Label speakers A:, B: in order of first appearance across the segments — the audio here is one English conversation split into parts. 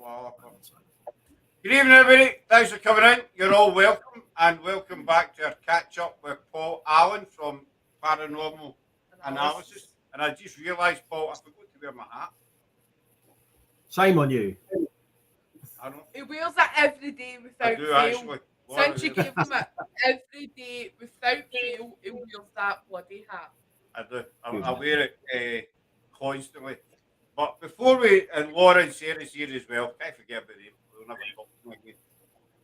A: Good evening, everybody. Thanks for coming in. You're all welcome, and welcome back to our catch-up with Paul Allen from Paranormal Analysis. And I just realised, Paul, I forgot to wear my hat.
B: Shame on you.
A: I don't.
C: He wears it every day without fail.
A: Actually.
C: Since you gave him it every day without fail, he wears that bloody hat.
A: I do. I wear it constantly. But before we, and Laura and Sarah's here as well, can't forget about them. We'll never talk to them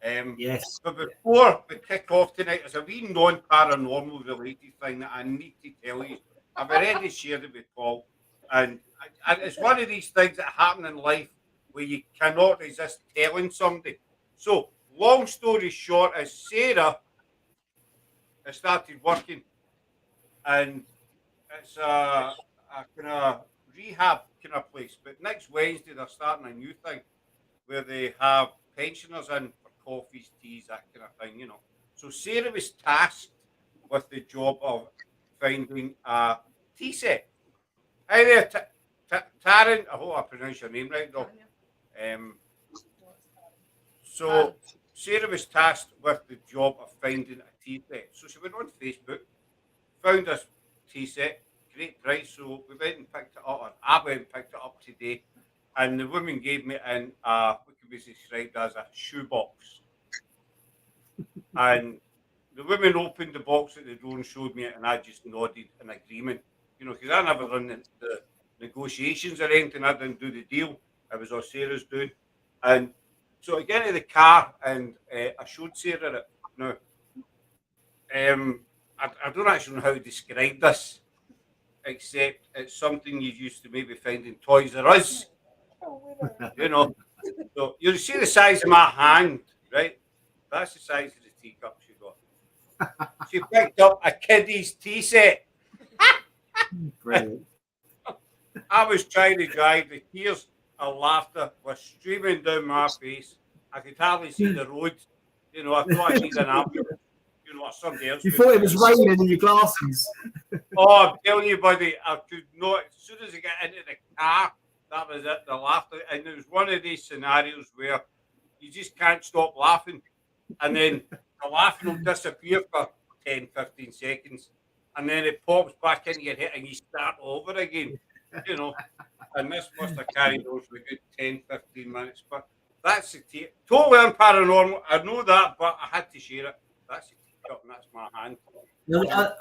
A: again.
B: Yes.
A: But before we kick off tonight, there's a wee non-paranormal related thing that I need to tell you. I've already shared it with Paul, and it's one of these things that happen in life where you cannot resist telling somebody. So, long story short, is Sarah has started working, and it's a kind of rehab kind of place. But next Wednesday they're starting a new thing where they have pensioners in for coffees, teas, that kind of thing, you know. So Sarah was tasked with the job of finding a tea set. Hi there, Taryn. I hope I pronounced your name right, though. So Sarah was tasked with the job of finding a tea set. So she went on Facebook, found this tea set, great price. So we went and picked it up, or I went and picked it up today, and the woman gave me in what could be described as a shoebox. And the woman opened the box at the door and showed me it, and I just nodded in agreement. You know, because I never done the negotiations or anything. I didn't do the deal. It was all Sarah's doing. And so I get into the car and I showed Sarah it. Now, I don't actually know how to describe this, except it's something you used to maybe find in Toys R Us. You know, so you see the size of my hand, right? That's the size of the teacup she got. She picked up a kiddie's tea set.
B: Brilliant.
A: I was trying to drive. The tears of laughter were streaming down my face. I could hardly see the road. You know, I thought I needed an ambulance. You know, or somebody else.
B: You thought it was raining in your glasses.
A: Oh, I'm telling you, buddy, I could not. As soon as I got into the car, that was it. The laughter, and it was one of these scenarios where you just can't stop laughing, and then the laughing will disappear for 10, 15 seconds. And then it pops back into your head and you start over again, you know. And this must have carried on for a good 10, 15 minutes. But that's the tea. Totally unparanormal. I know that, but I had to share it. That's the teacup and that's my hand.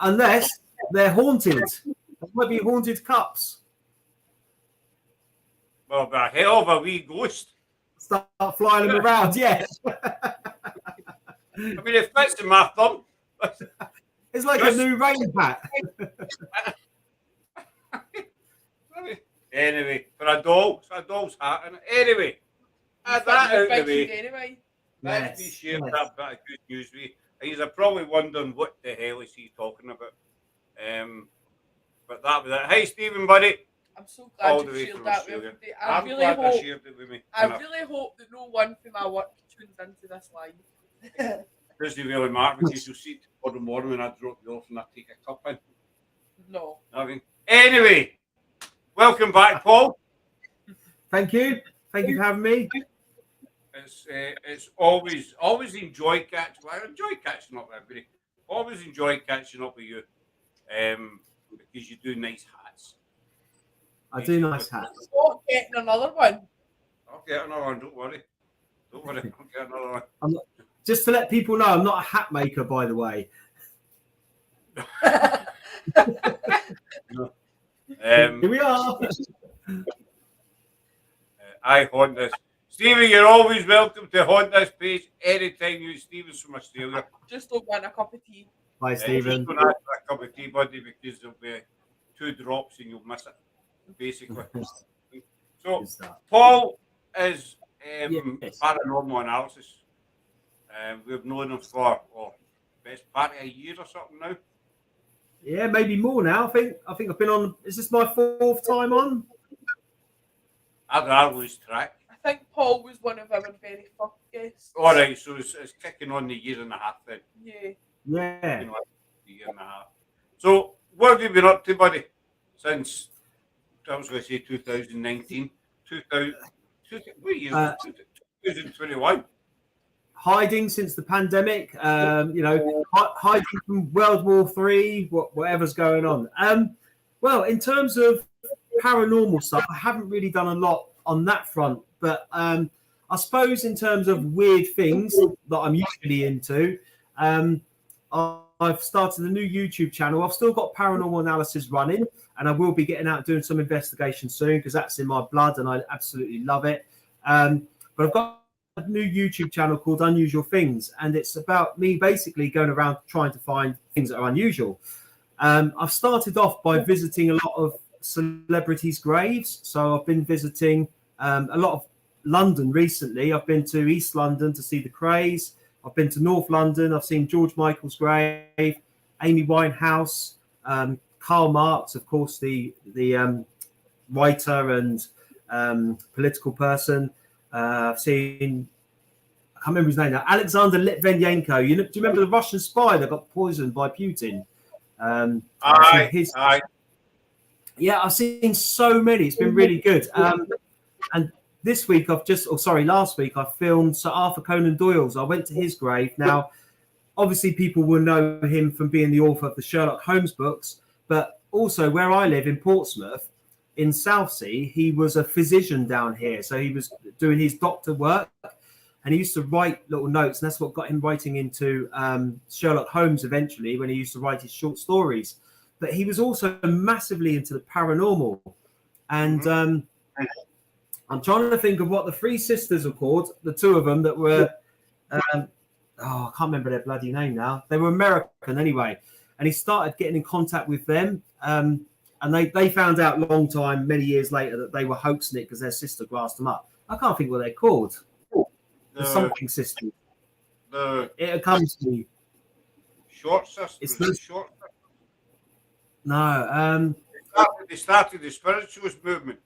B: Unless they're haunted. There might be haunted cups.
A: Well, but a hell of a wee ghost.
B: Start flying them around, yes.
A: I mean, it fits in my thumb.
B: It's like a new rain hat.
A: Anyway, for a doll, it's a doll's hat. And anyway, that out of the way.
C: Anyway.
A: Let's be sharing that bit of good news with you. And you're probably wondering what the hell is he talking about. But that was it. Hey, Stephen, buddy.
C: I'm so glad you shared that with me. I really hope that no one from my work tunes into this live.
A: Doesn't really matter because you'll see tomorrow morning when I drop you off and I take a cup in.
C: No.
A: Nothing. Anyway, welcome back, Paul.
B: Thank you. Thank you for having me.
A: It's always enjoy catching. Well, I enjoy catching up with everybody. Always enjoy catching up with you, because you do nice hats.
B: I do nice hats.
C: Not getting another one.
A: I'll get another one. Don't worry. I'll get another one.
B: Just to let people know, I'm not a hat maker, by the way. Here we are.
A: I haunt this. Stephen, you're always welcome to haunt this page anytime you. Stephen's from Australia.
C: Just don't want a cup of tea.
B: Hi, Stephen.
A: Just don't ask for a cup of tea, buddy, because there'll be 2 drops and you'll miss it, basically. So, Paul is Paranormal Analysis. We've known him for best part of a year or something now.
B: Yeah, maybe more now. I think I've been on. Is this my 4th time on?
A: I lose track.
C: I think Paul was one of our very first guests.
A: All right, so it's kicking on the year and a half then.
C: Yeah.
B: Yeah.
A: You know, the year and a half. So, what have you been up to, buddy? Since I was going to say 2019, What year? 2021.
B: Hiding since the pandemic. Hiding from World War III. Whatever's going on. Well, in terms of paranormal stuff, I haven't really done a lot on that front, but I suppose in terms of weird things that I'm usually into, I've started a new YouTube channel. I've still got Paranormal Analysis running, and I will be getting out doing some investigation soon because that's in my blood and I absolutely love it. But I've got a new YouTube channel called Unusual Things, and it's about me basically going around trying to find things that are unusual. I've started off by visiting a lot of celebrities' graves. So I've been visiting a lot of London recently. I've been to East London to see the Crays. I've been to North London. I've seen George Michael's grave, Amy Winehouse, Karl Marx, of course, the writer and political person. I've seen, I can't remember his name now, Alexander Litvinenko. Do you remember the Russian spy that got poisoned by Putin?
A: Aye.
B: Yeah, I've seen so many. It's been really good. And this week last week I filmed Sir Arthur Conan Doyle's. I went to his grave. Now, obviously people will know him from being the author of the Sherlock Holmes books, but also where I live in Portsmouth, in Southsea, he was a physician down here. So he was doing his doctor work and he used to write little notes. And that's what got him writing into Sherlock Holmes eventually, when he used to write his short stories. But he was also massively into the paranormal. And I'm trying to think of what the three sisters are called, the two of them that were, I can't remember their bloody name now. They were American anyway. And he started getting in contact with them. And they found out many years later, that they were hoaxing it because their sister grassed them up. I can't think what they're called. The something sister. It comes to me.
A: Short sister.
B: It's
A: the short sister.
B: No.
A: They started the spiritualist movement.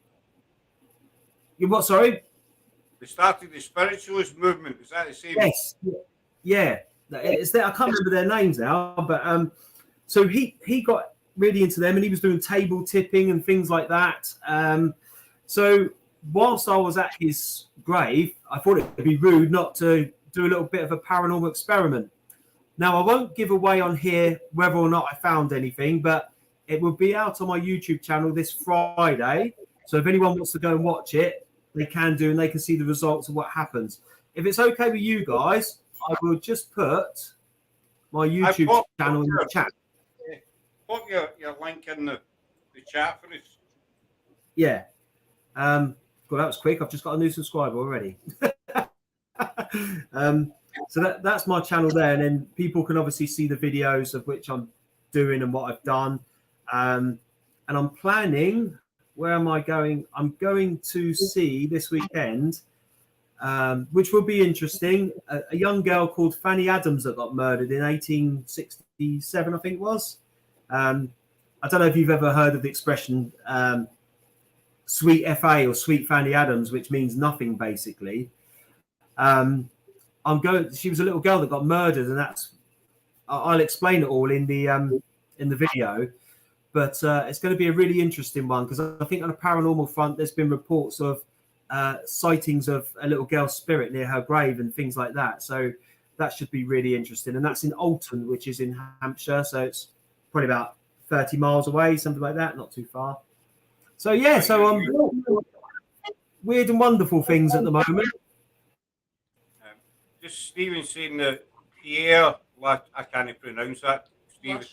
B: You what? Sorry.
A: They started the spiritualist movement. Is that the same?
B: Yes. Yeah. It's there. I can't remember their names now, but so he got really into them, and he was doing table tipping and things like that. So whilst I was at his grave, I thought it would be rude not to do a little bit of a paranormal experiment. Now, I won't give away on here whether or not I found anything, but it will be out on my YouTube channel this Friday. So if anyone wants to go and watch it, they can do, and they can see the results of what happens. If it's okay with you guys, I will just put my YouTube channel in the chat.
A: Put your link in the chat for us.
B: Yeah. Well, that was quick. I've just got a new subscriber already. So that's my channel there, and then people can obviously see the videos of which I'm doing and what I've done. And I'm planning. Where am I going? I'm going to see this weekend, which will be interesting. A young girl called Fanny Adams that got murdered in 1867, I think it was. I don't know if you've ever heard of the expression "sweet FA" or "sweet Fanny Adams," which means nothing basically. She was a little girl that got murdered, and I'll explain it all in the video. But it's going to be a really interesting one, because I think on a paranormal front, there's been reports of sightings of a little girl's spirit near her grave and things like that. So that should be really interesting. And that's in Alton, which is in Hampshire. So it's probably about 30 miles away, something like that, not too far. So yeah, weird and wonderful things at the moment.
A: Just Stephen saying that Pierre, I can't pronounce that. Stephen.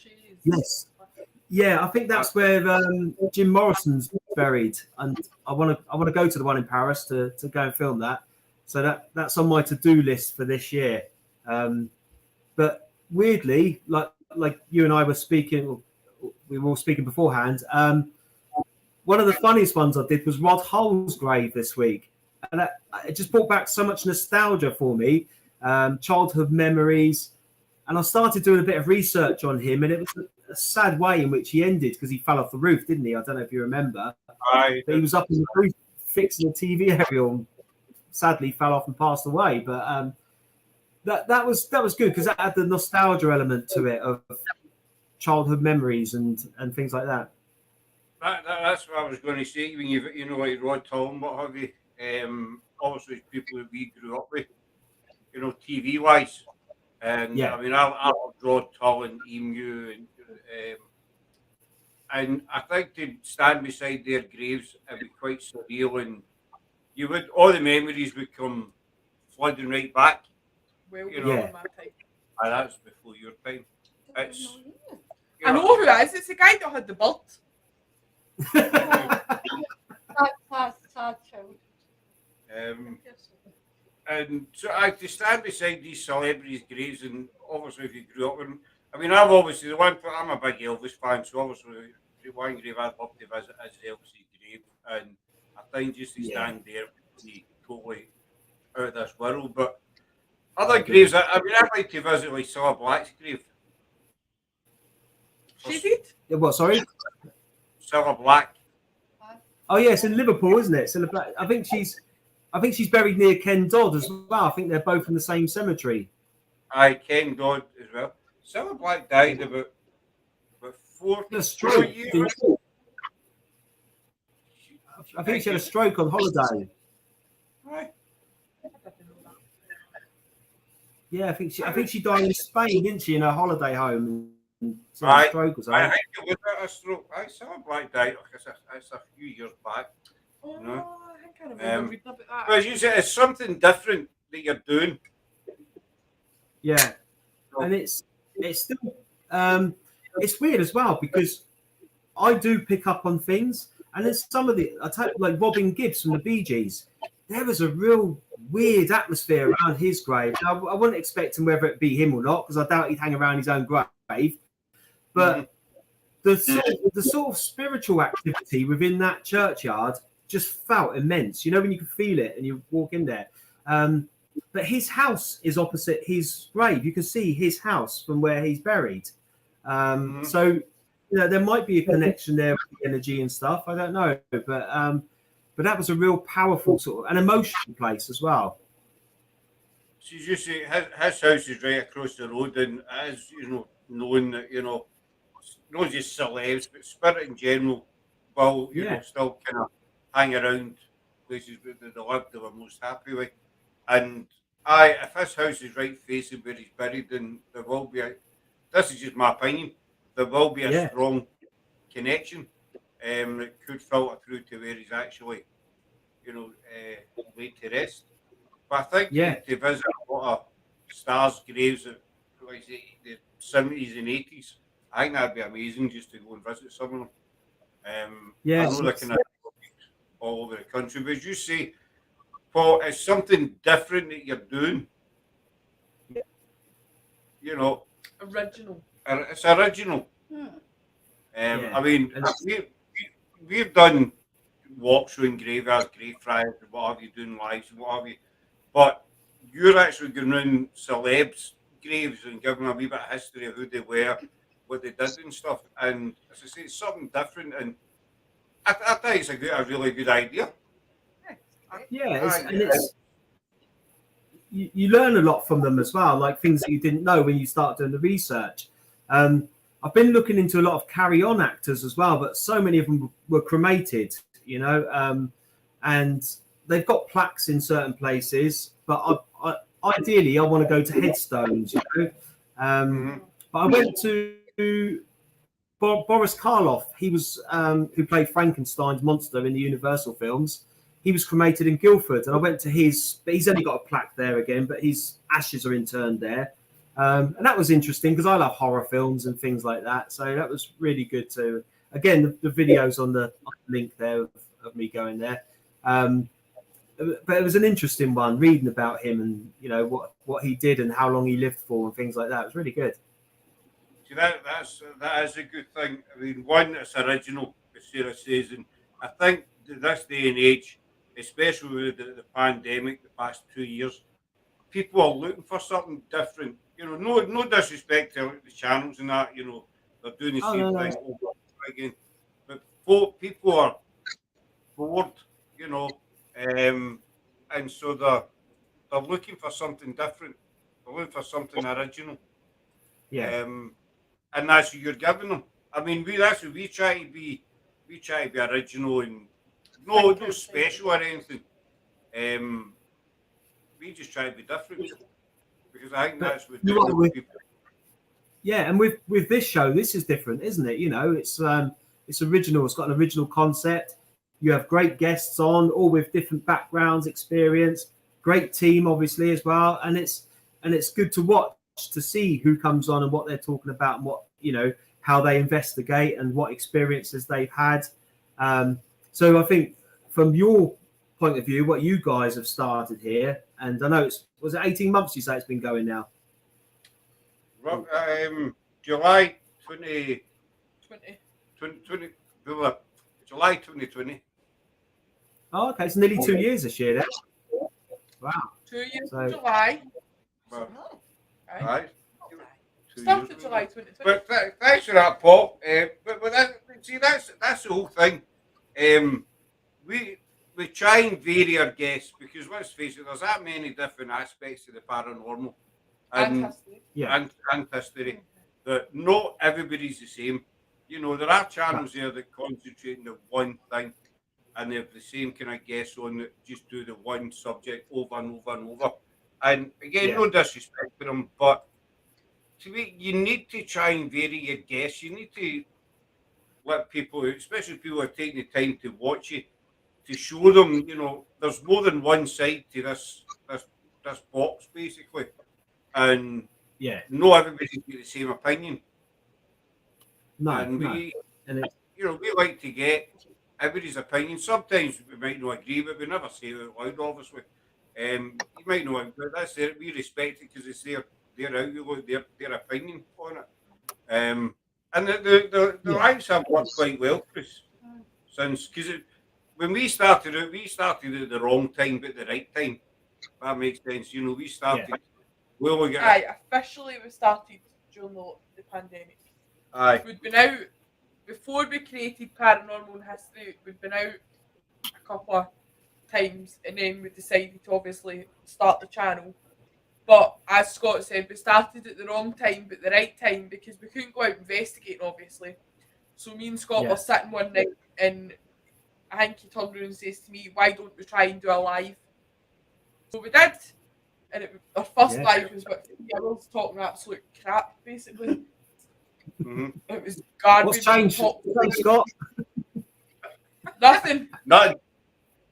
B: Yes. Yeah, I think that's where Jim Morrison's buried, and I want to go to the one in Paris to go and film that. So that's on my to-do list for this year. But weirdly, like you and I were speaking, we were all speaking beforehand. One of the funniest ones I did was Rod Hull's grave this week, and it just brought back so much nostalgia for me, childhood memories. And I started doing a bit of research on him, and it was a sad way in which he ended, because he fell off the roof, didn't he? I don't know if you remember. But he was up in the roof fixing the TV aerial, and sadly fell off and passed away. But that was good, because that had the nostalgia element to it of childhood memories and things like that.
A: That's what I was going to say. When you know, like Rod Hull, what have you? obviously people that we grew up with, you know, TV wise. And I mean, I draw Tull and Emu, and I think to stand beside their graves it'd be quite surreal, and you would all the memories would come flooding right back.
C: Well,
A: you know,
C: my time.
A: That's before your time. It's
C: I know who it is. It's the guy that had the bird.
A: And so I to stand beside these celebrities' graves, and obviously if you grew up with them, I mean, I've obviously I'm a big Elvis fan, so obviously the one grave I'd love to visit is Elvis's grave, and I think just to stand there would be totally out of this world. But other graves, I mean, I'd like to visit like Cilla Black's grave.
C: She did?
B: What? Sorry,
A: Cilla Black.
B: Oh yeah, it's in Liverpool, isn't it? Cilla Black. I think she's buried near Ken Dodd as well. I think they're both in the same cemetery.
A: Ken Dodd as well. Cilla Black died about 4 years.
B: I think she had a stroke on holiday.
A: Right.
B: Yeah, I think she died in Spain, didn't she, in her holiday home? And
A: right.
B: A stroke or something.
A: I think it was a stroke. Cilla Black died. It's a few years back.
C: Oh, you know? I think I remember reading about that.
A: But as you say, it's something different that you're doing.
B: Yeah, and it's still it's weird as well because I do pick up on things, and there's some of the I take like Robin Gibbs from the Bee Gees. There was a real weird atmosphere around his grave. Now, I wouldn't expect him whether it be him or not because I doubt he'd hang around his own grave. But the sort of spiritual activity within that churchyard just felt immense. You know, when you can feel it and you walk in there. But his house is opposite his grave. You can see his house from where he's buried. So, you know, there might be a connection there with the energy and stuff. I don't know. But that was a real powerful sort of an emotional place as well.
A: So you say his house is right across the road, and as you know, knowing that, you know, not just celebs, but spirit in general will, you know, still kind of hang around places that they lived, they were most happy with. And if his house is right facing where he's buried, then there will be this is just my opinion, there will be a strong connection that could filter through to where he's actually, you know, laid to rest. But I think to visit a lot of stars' graves at like the 70s and 80s, I think that'd be amazing just to go and visit some of them. I know they're kind of all over the country, but as you say, Paul, it's something different that you're doing. You know,
C: original.
A: It's original. I mean, we've done walks around graveyards, grave friars, and what have you, doing lives and what have you. But you're actually going around celebs' graves and giving a wee bit of history of who they were, what they did and stuff. And as I say, it's something different. And I think it's a really good idea.
B: You learn a lot from them as well, like things that you didn't know when you start doing the research. I've been looking into a lot of carry-on actors as well, but so many of them were cremated, you know, and they've got plaques in certain places, but ideally I want to go to headstones, you know. But I went to Boris Karloff. He was who played Frankenstein's monster in the Universal films. He was cremated in Guildford, and I went to his. But he's only got a plaque there again, but his ashes are interned there, and that was interesting because I love horror films and things like that. So that was really good too. Again, the videos on the link there of me going there, but it was an interesting one reading about him and you know what he did and how long he lived for and things like that. It was really good.
A: See, that is a good thing. I mean, one, it's original, as Sarah says, and I think this day and age, especially with the pandemic, the past 2 years, people are looking for something different. You know, no disrespect to the channels and that. You know, they're doing the same thing over again, but people are bored. You know, and so they're looking for something different. They're looking for something original. And that's what you're giving them. I mean, we try to be original and no special or anything. We just try to be different because I think
B: But
A: that's what
B: you're right, with,
A: people.
B: yeah, and with this show, this is different, isn't it? You know, it's original. It's got an original concept. You have great guests on, all with different backgrounds, experience. Great team, obviously, as well, and it's good to watch, to see who comes on and what they're talking about, and what, you know, how they investigate and what experiences they've had. So I think from your point of view, what you guys have started here, and I know was it 18 months you say it's been going now?
A: July 2020. July 2020.
B: Oh, okay, it's nearly 2 years this year then. Wow.
C: 2 years in July.
A: Well,
C: Right.
A: right.
C: Started July 2020.
A: But thanks for that, Paul. But that's the whole thing. We try and vary our guests because, let's face it, there's that many different aspects to the paranormal
C: And history.
A: and history that not everybody's the same. You know, there are channels there that concentrate on the one thing, and they have the same kind of guests on that just do the one subject over and over and over. And again, no disrespect to them, but to me, you need to try and vary your guests. You need to let people, especially people who are taking the time to watch you, to show them, you know, there's more than one side to this box, basically. And not everybody's got the same opinion.
B: No,
A: and
B: we
A: like to get everybody's opinion. Sometimes we might not agree, but we never say it out loud, obviously. You might not, but that's it. We respect it because it's their outlook, their opinion on it. And the lives have worked quite well, Chris, since, because when we started out at the wrong time, but the right time. That makes sense. You know, we started.
C: Officially we started during the pandemic.
A: Aye.
C: We'd been out before we created Paranormal and History. We'd been out a couple of times, and then we decided to obviously start the channel. But as Scott said, we started at the wrong time, but the right time, because we couldn't go out investigating, obviously. So me and Scott were sitting one night, and I think he turned around and says to me, "Why don't we try and do a live?" So we did, and our first live was about 3 hours talking absolute crap, basically. It was garbage.
B: What's changed? Thanks, Scott.
C: Nothing.
A: Nothing.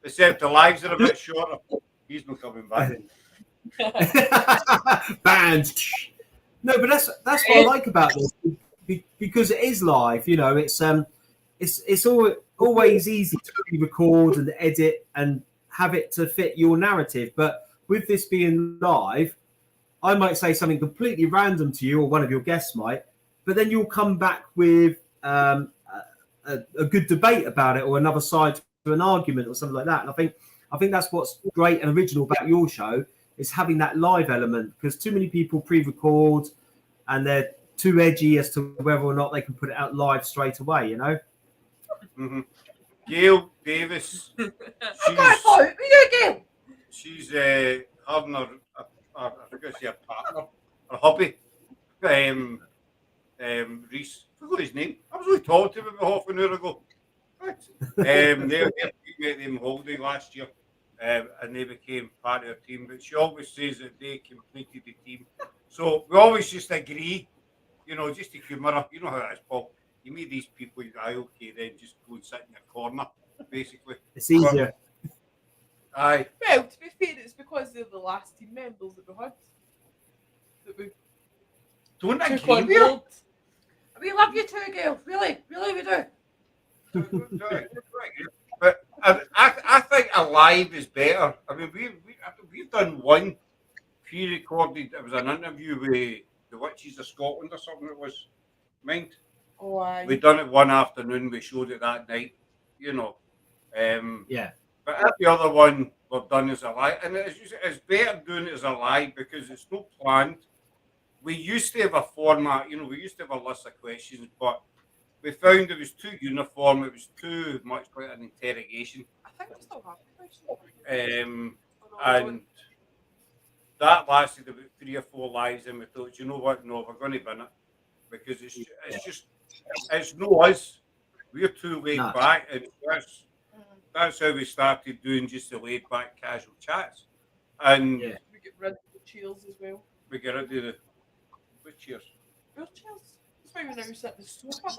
A: Except the lives are a bit shorter. He's not coming back.
B: Banned. No, but that's what I like about this, because it is live. You know, it's always easy to record and edit and have it to fit your narrative. But with this being live, I might say something completely random to you, or one of your guests might, but then you'll come back with a good debate about it, or another side to an argument or something like that. And I think that's what's great and original about your show, is having that live element, because too many people pre-record and they're too edgy as to whether or not they can put it out live straight away, you know?
A: Gail Davis. She's having a partner, a hobby. Reese, I forgot his name. I was only talking to him about half an hour ago. They met them holiday last year, and they became part of our team. But she always says that they completed the team. So we always just agree, you know, just to humour her. You know how that is, Paul. You meet these people, you go, okay, then just go and sit in your corner, basically.
B: It's easier.
A: Aye.
C: Well, to be fair, it's because they're the last team members that we had. That we
A: don't
C: took on board. We love you too, Gail. Really, really, we do.
A: But I think a live is better. I mean, we've done one pre-recorded. It was an interview with the Witches of Scotland or something. It was, mind.
C: Oh, aye.
A: We done it one afternoon. We showed it that night. You know. But every other one we've done as a live, and it's better doing it as a live because it's not planned. We used to have a format, you know, we used to have a list of questions, but we found it was too uniform. It was too much like an interrogation.
C: I think we still have the
A: questions. And that lasted about 3 or 4 lives, and we thought, you know what, no, we're going to bin it because it's no us. We're too laid back, and that's how we started doing just the laid back casual chats. And
B: Yeah.
C: We get rid of the chairs as well.
A: we get rid of the cheers.
C: Wheelchairs. That's why we now sit on the sofa.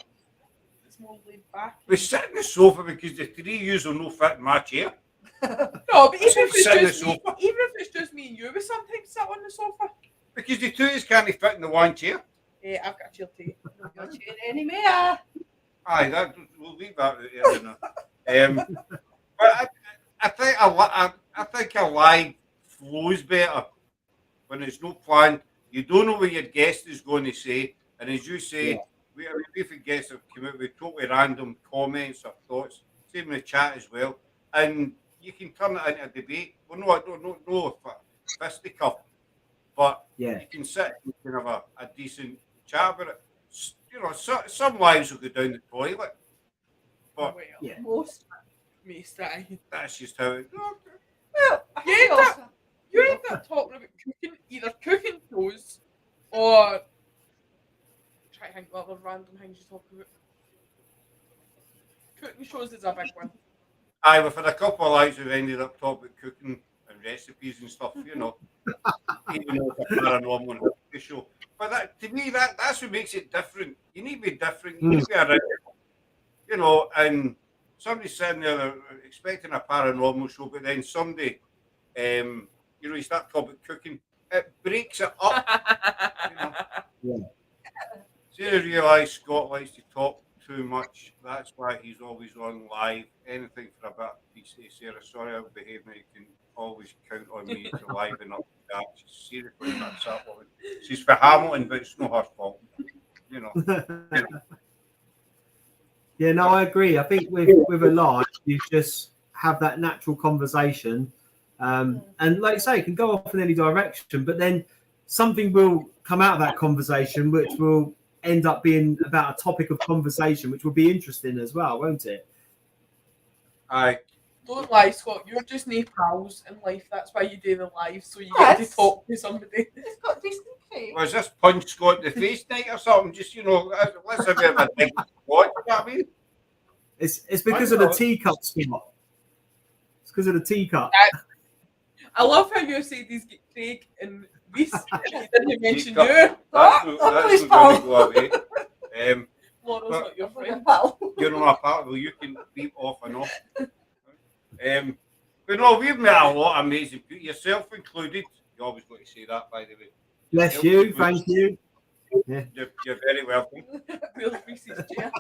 C: It's more laid back.
A: We sit on the sofa because the three of you will no fit in my chair.
C: No, but even
A: So
C: if it's
A: sit on the
C: just me,
A: sofa.
C: even if it's just me and you, we sometimes sit on the sofa.
A: Because the two of us can't fit in the one chair.
C: Yeah, I've got a chair too.
D: Not your chair anymore.
A: Aye, that we'll leave that out there. But I think a live flows better when it's no planned. You don't know what your guest is going to say, and as you say, we've had guests have come out with totally random comments or thoughts. Same in the chat as well, and you can turn it into a debate. Well, no, I don't know fisticuff, but
B: Yeah.
A: you can sit and you can have a decent chat about it. You know, some lives will go down the toilet, but
C: Well,
B: Yeah.
D: Most.
C: me stay.
A: that's just how it.
D: Well, I
C: Yeah,
D: think also-
C: You end up talking about either cooking shows or try to think what other random things you talk about. Cooking shows is a big one.
A: Aye, we've had a couple of lives who've ended up talking about cooking and recipes and stuff, you know. Even though it's a paranormal and a show. But that, to me, that's what makes it different. You need to be different. You need to be around, you know, and somebody's sitting there expecting a paranormal show, but then somebody, you know, you start talking about cooking, it breaks it up. You know. See, I realise Scott likes to talk too much. That's why he's always on live. Anything for a bit. He says, Sarah, sorry, I'll behave now. You can always count on me to liven up that. She's seriously that's that woman. She's for Hamilton, but it's not her fault. You know.
B: Yeah, no, I agree. I think with a live, you just have that natural conversation, and like you say, it can go off in any direction. But then something will come out of that conversation, which will end up being about a topic of conversation, which will be interesting as well, won't it?
A: Aye.
C: Don't lie, Scott. You're just no pals in life. That's why you do the live, so you get to
D: Yes.
C: talk to somebody.
D: It's got decent face.
A: Was this punch Scott in the face night or something? Just, you know, let's have a bit of a big squad. You know what I mean?
B: It's because of the teacup spot. It's because of the teacup.
C: I love how you say these get Craig and Reese. He didn't mention
A: Teacup.
C: you.
A: That's
D: I'm
A: not
D: not his
A: going to
D: pal.
A: go away.
C: Laura's
A: But-
C: not your
D: Like a
C: friend.
D: pal.
A: You're not a part of it. You can beep off and off. But no, we've met a lot of amazing people, yourself included. You always got to say that, by the way.
B: Bless you. Thank you.
A: You're very welcome.
C: Where's Reese's chair?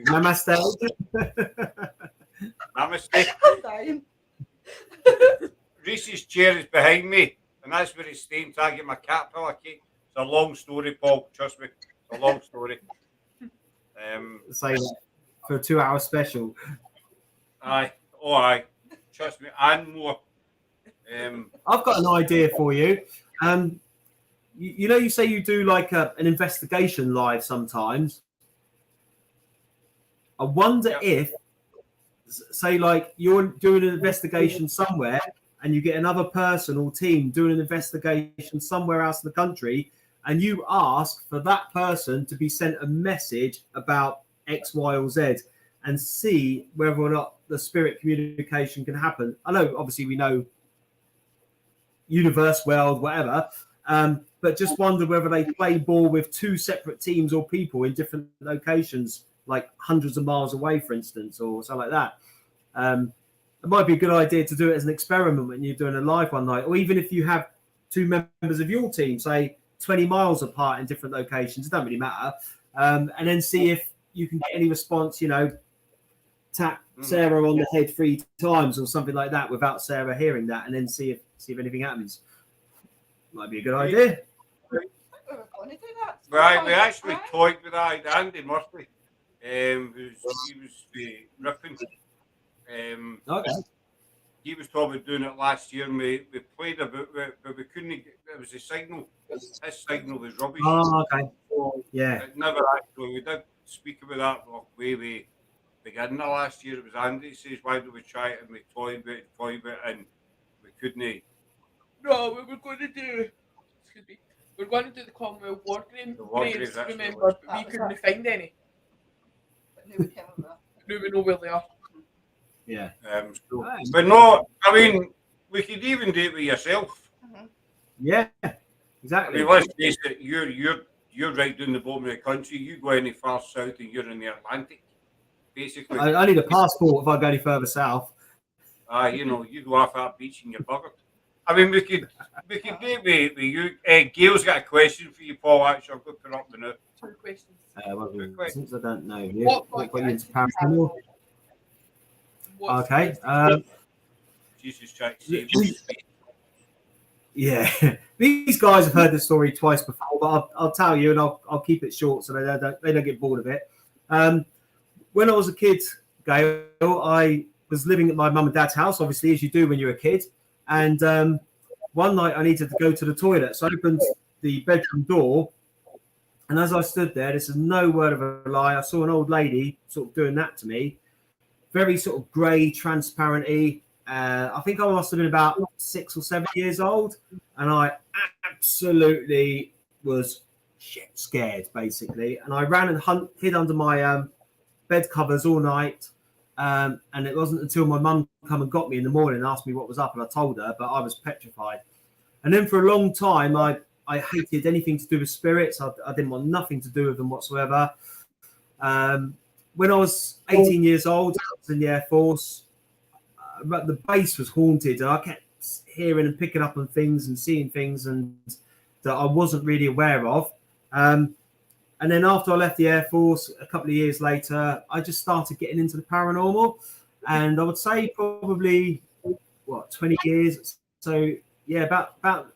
B: Namaste.
A: Namaste.
D: I'm dying.
A: Reese's chair is behind me, and that's where it's staying until I get my caterpillar cake. It's a long story, Paul. Trust me, it's a long story.
B: Say that for a 2-hour special.
A: Aye, oh aye. Trust me, and more.
B: I've got an idea for you. You know, you say you do like an investigation live sometimes. I wonder if, say, like you're doing an investigation somewhere and you get another person or team doing an investigation somewhere else in the country, and you ask for that person to be sent a message about X, Y, or Z and see whether or not the spirit communication can happen. I know, obviously, we know universe, world, whatever, but just wonder whether they play ball with two separate teams or people in different locations, like hundreds of miles away, for instance, or something like that. It might be a good idea to do it as an experiment when you're doing a live one night, or even if you have two members of your team, say 20 miles apart in different locations, it doesn't really matter, and then see if you can get any response, you know, tap Sarah on the head 3 times or something like that without Sarah hearing that, and then see if anything happens. Might be a good idea.
D: We were going to do that.
A: Right, we actually toyed with that. Andy Murphy, he was ripping.
B: Okay.
A: He was talking about doing it last year, and we played about it, but we couldn't get, it was a signal. His signal was rubbish.
B: Oh, okay. Yeah.
A: It never actually, we did speak about that way beginning of last year. It was Andy who says, why don't we try it? And we toyed with it, and we couldn't.
C: No, we were going to do. Excuse me. We're going to do the Commonwealth War
A: The war
C: graves,
A: graves, actually,
C: remember,
A: was.
C: but we couldn't find any.
D: But now we can't remember.
C: Now we know where they are.
B: Yeah.
A: So,
B: Nice.
A: but no, I mean, we could even do it with yourself.
B: Yeah,
A: I
B: exactly.
A: mean, let's face it, you're right down the bottom of the country. You go any far south and you're in the Atlantic, basically.
B: I need a passport if I go any further south.
A: You know, you go off that beach and you're buggered. I mean, we could do it with you. Gail's got a question for you, Paul. Actually, I'll go put it up now.
C: 2 questions.
B: Since I don't know you,
C: What
B: what
C: got
B: got
C: you
B: you into
C: into
B: paranormal?
C: What's
B: Okay.
A: Jesus, trying to save
B: These- Yeah, these guys have heard this story twice before, but I'll tell you, and I'll keep it short so they don't get bored of it. When I was a kid, Gail, I was living at my mum and dad's house, obviously, as you do when you're a kid. And one night I needed to go to the toilet, so I opened the bedroom door, and as I stood there, this is no word of a lie, I saw an old lady sort of doing that to me, very sort of grey, transparent-y. I think I must have been about 6 or 7 years old, and I absolutely was shit scared, basically. And I ran and hid under my bed covers all night. And it wasn't until my mum come and got me in the morning and asked me what was up, and I told her, but I was petrified. And then for a long time, I hated anything to do with spirits. I didn't want nothing to do with them whatsoever. When I was 18 years old, I was in the Air Force. But the base was haunted, and I kept hearing and picking up on things and seeing things and that I wasn't really aware of. And then after I left the Air Force, a couple of years later, I just started getting into the paranormal. And I would say probably, 20 years. So, yeah, about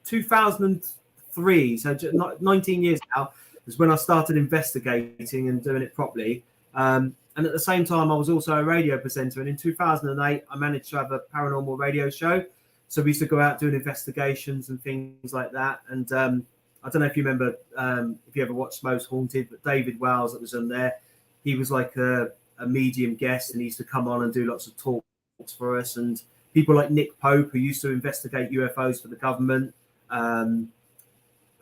B: 2003. So 19 years now is when I started investigating and doing it properly. And at the same time, I was also a radio presenter. And in 2008, I managed to have a paranormal radio show. So we used to go out doing investigations and things like that. And I don't know if you remember, if you ever watched Most Haunted, but David Wells that was on there, he was like a medium guest, and he used to come on and do lots of talks for us. And people like Nick Pope, who used to investigate UFOs for the government.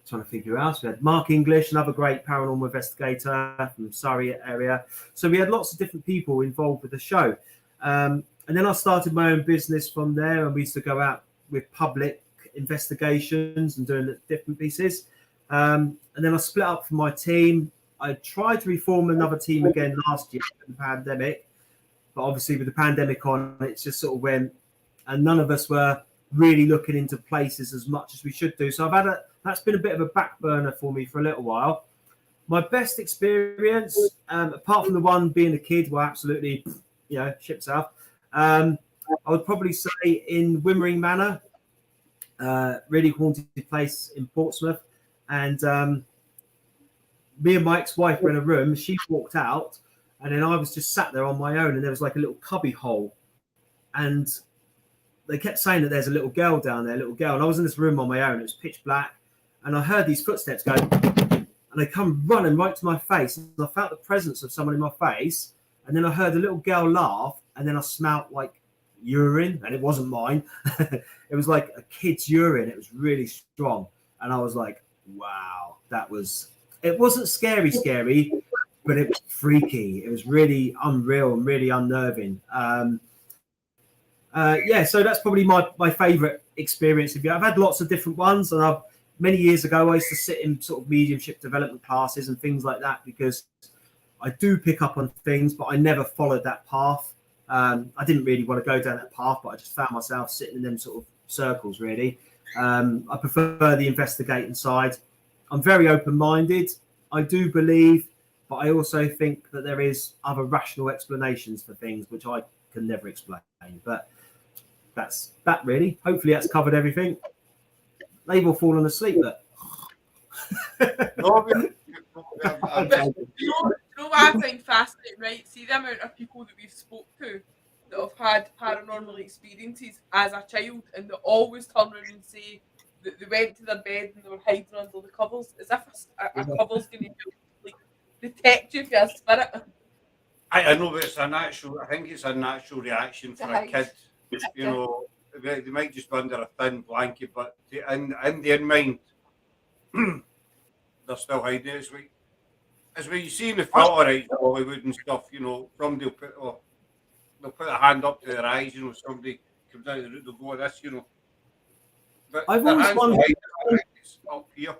B: Trying to think who else. We had Mark English, another great paranormal investigator from Surrey area. So we had lots of different people involved with the show. And then I started my own business from there, and we used to go out with public investigations and doing different pieces. And then I split up from my team. I tried to reform another team again last year in the pandemic, but obviously with the pandemic on, it's just sort of went, and none of us were really looking into places as much as we should do. So that's been a bit of a back burner for me for a little while. My best experience, apart from the one being a kid, well, absolutely, ship south. I would probably say in Wimmering Manor, really haunted place in Portsmouth. And me and my ex-wife were in a room. She walked out, and then I was just sat there on my own, and there was like a little cubby hole. And they kept saying that there's a little girl down there, and I was in this room on my own. It was pitch black. And I heard these footsteps go, and they come running right to my face. And I felt the presence of someone in my face. And then I heard a little girl laugh, and then I smelled like urine, and it wasn't mine. It was like a kid's urine. It was really strong. And I was like, wow, it wasn't scary, but it was freaky. It was really unreal and really unnerving. So that's probably my favorite experience. I've had lots of different ones, and many years ago, I used to sit in sort of mediumship development classes and things like that, because I do pick up on things, but I never followed that path. I didn't really want to go down that path, but I just found myself sitting in them sort of circles, really. I prefer the investigating side. I'm very open-minded. I do believe, but I also think that there is other rational explanations for things, which I can never explain. But that's that, really. Hopefully that's covered everything. They've all fallen asleep, look.
A: No,
C: You know what I find fascinating, right? See the amount of people that we've spoke to that have had paranormal experiences as a child, and they always turn around and say that they went to their bed and they were hiding under the covers, as if a cover's going to like detect you if you're a spirit.
A: I know, but I think it's a natural reaction for a kid. They might just be under a thin blanket, but in their mind, they're still hiding it. As we see in the filter, right, Hollywood and stuff, somebody will put, they'll put a hand up to their eyes, you know, somebody comes out of the room, they'll go this, you know. But
B: I've
A: their
B: always
A: hands
B: wondered-
A: behind it's up here.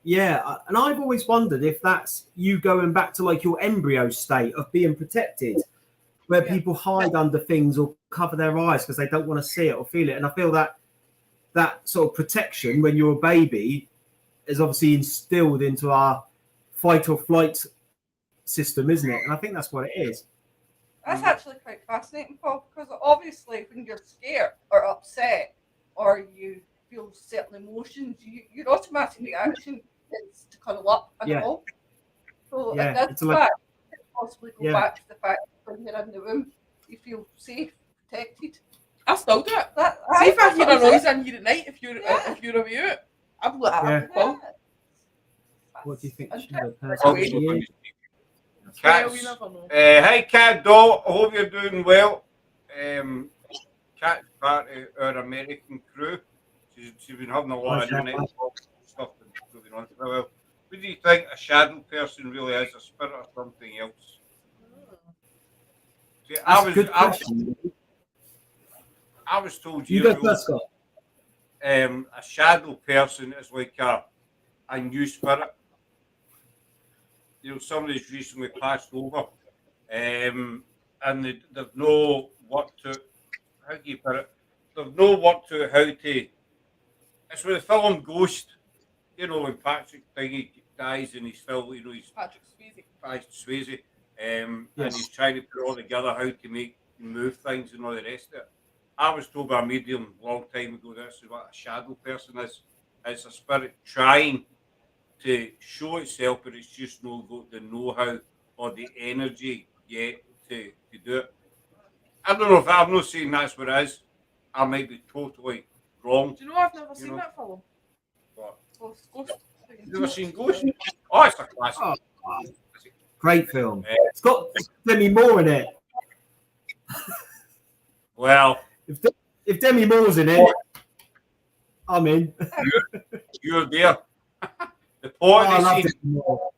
B: Yeah, and I've always wondered if that's you going back to like your embryo state of being protected, where
C: Yeah.
B: people hide under things or cover their eyes because they don't want to see it or feel it. And I feel that sort of protection when you're a baby is obviously instilled into our fight or flight system, isn't it? And I think that's what it is.
D: That's actually quite fascinating, Paul, because obviously when you're scared or upset or you feel certain emotions, your automatic reaction is to cuddle up and
B: Yeah.
D: all. So
B: Yeah,
D: it does
B: it's like-
D: possibly go
B: Yeah.
D: back to the fact that when you're in the room, you feel safe, protected.
C: I still do it.
D: That,
C: See if I hear a
D: that's
C: noise in here at night, if you're
D: Yeah.
C: a mute, I'm like,
B: Yeah.
C: well,
B: What do you think?
D: And
B: Shadow
C: That's
B: person
C: weird.
B: is?
C: well,
A: Cats.
C: we never know.
A: Hi, Cat Doll. I hope you're doing well. Cat's part of our American crew. She's been having a lot of
B: Hi,
A: internet
B: Cat.
A: stuff going on for a while. What do you think a shadow person really is? A spirit or something else? See,
B: That's a good question.
A: I was told
B: You
A: years
B: go
A: ago,
B: first, Scott.
A: a shadow person is like a new spirit. You know, somebody's recently passed over, and they've know what to. How do you put it? They've know what to how to. It's with the film Ghost. You know, when Patrick Thingy dies and he's still, you know, he's
C: Patrick Swayze.
A: Patrick Swayze, and
B: Yes.
A: he's trying to put all together how to make move things and all the rest of it. I was told by a medium a long time ago this is what a shadow person is. It's a spirit trying to show itself, but it's just not got the know-how or the energy yet to do it. I don't know if I'm not saying that's what it is. I might be totally wrong.
C: Do you know I've never seen
A: know.
C: that film?
A: But
C: Ghost.
A: you've never seen Ghost? Oh, it's a classic.
B: Oh, great film.
A: Yeah.
B: It's got Demi Moore in it.
A: Well,
B: If Demi Moore's in it, I'm in.
A: you're there. The
B: Oh,
A: point
B: I
A: is,
B: love Demi Moore.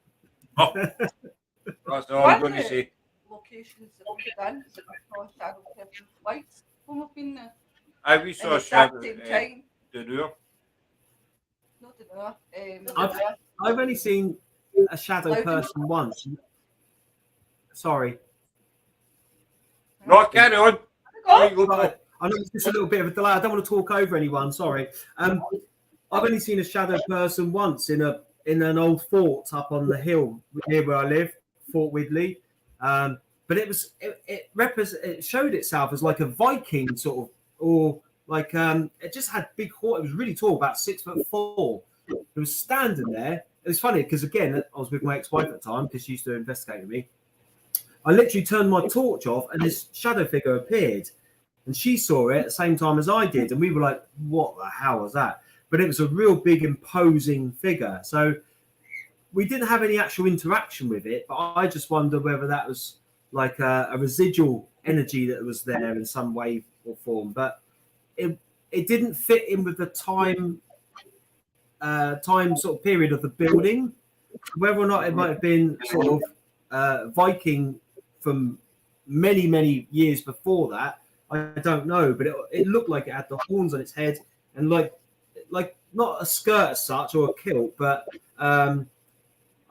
A: that's all I'm going to say.
D: locations that we've done that we saw shadow person flights when we've been there.
A: I we
D: And
A: saw
D: at
A: Shadow
D: that same time,
A: the Lure.
D: not to know,
B: I've only seen a shadow
D: Loading.
B: person once. Sorry.
A: No, carry on. There you go, Paul.
B: Right. I know it's just a little bit of a delay. I don't want to talk over anyone. Sorry. I've only seen a shadow person once in an old fort up on the hill near where I live, Fort Widley. But it showed itself as like a Viking sort of, or like it just had big horn. It was really tall, about 6'4". It was standing there. It was funny because again, I was with my ex-wife at the time because she used to investigate with me. I literally turned my torch off and this shadow figure appeared. And she saw it at the same time as I did. And we were like, what the hell was that? But it was a real big, imposing figure. So we didn't have any actual interaction with it. But I just wonder whether that was like a residual energy that was there in some way or form. But it didn't fit in with the time sort of period of the building. Whether or not it might have been sort of Viking from many, many years before that, I don't know, but it looked like it had the horns on its head and like not a skirt as such or a kilt, but I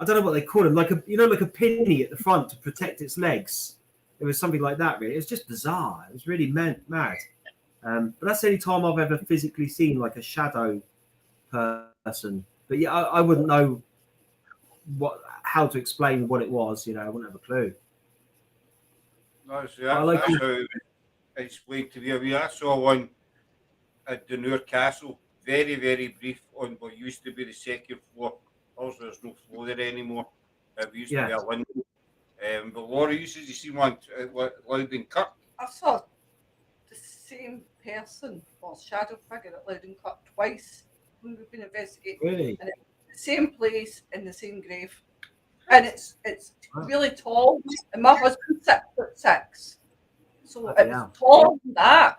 B: don't know what they call them, like a pinny at the front to protect its legs. It was something like that, really. It was just bizarre. It was really mad. But that's the only time I've ever physically seen like a shadow person. But yeah, I wouldn't know how to explain what it was. You know, I wouldn't have a clue.
A: No, see,
B: I like
A: that's how it explained to me. I mean, I saw one at Dunure Castle, very, very brief, on what used to be the second floor. Also, there's no floor there anymore. It used to be a window. But Laura, you said you seen one at Loudon Kirk.
D: I saw the same person or shadow figure at Loudon Kirk twice when we've been investigating.
B: Really?
D: And it's the same place in the same grave. And it's really tall. And my husband's 6'6". So it was taller than that.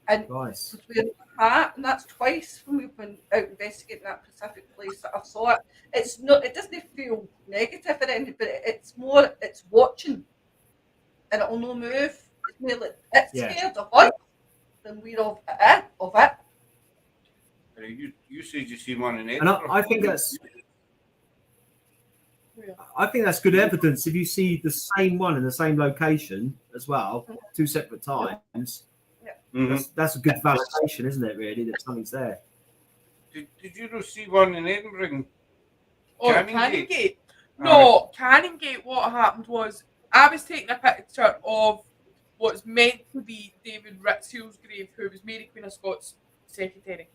D: And
B: Nice.
D: was wearing a hat, and that's twice when we've been out investigating that specific place that I saw it. It's not. It doesn't feel negative or anything, but it's more. It's watching, and it'll no move. nearly it's
B: Yeah.
D: scared of us than we're of it.
A: You said you seen one in
B: And
A: Edinburgh.
B: I think that's good evidence. If you see the same one in the same location as well, 2 separate times, that's a good validation, isn't it? Really, that something's there.
A: Did you not see one in Edinburgh?
C: Canongate? No, Canongate. What happened was I was taking a picture of what's meant to be David Ritzhill's grave, who was Mary Queen of Scots' secretary,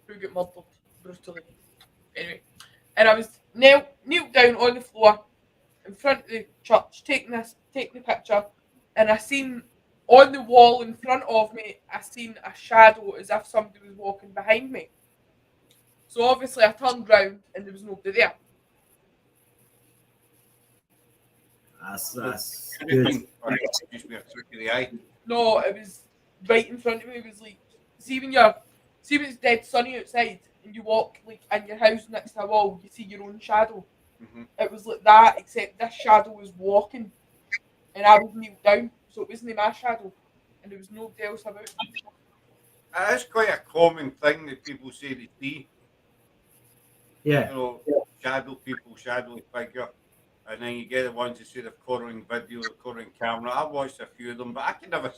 C: who got murdered brutally. Anyway, and I was knelt down on the floor in front of the church, taking the picture, and I seen on the wall in front of me, I seen a shadow as if somebody was walking behind me. So obviously I turned round and there was nobody there.
B: That's
A: Could
B: good.
A: have been, or it could just be a trick of the eye.
C: No, it was right in front of me. It was like, see when it's dead sunny outside and you walk like in your house next to a wall, you see your own shadow. It was like that, except this shadow was walking and I was kneeled down, so it wasn't my shadow and there was nobody else about.
A: It is quite a common thing that people say they see.
B: Yeah.
A: You know, shadow people, shadowy figure. And then you get the ones that say they're coloring video, they're coloring camera. I've watched a few of them, but I can never.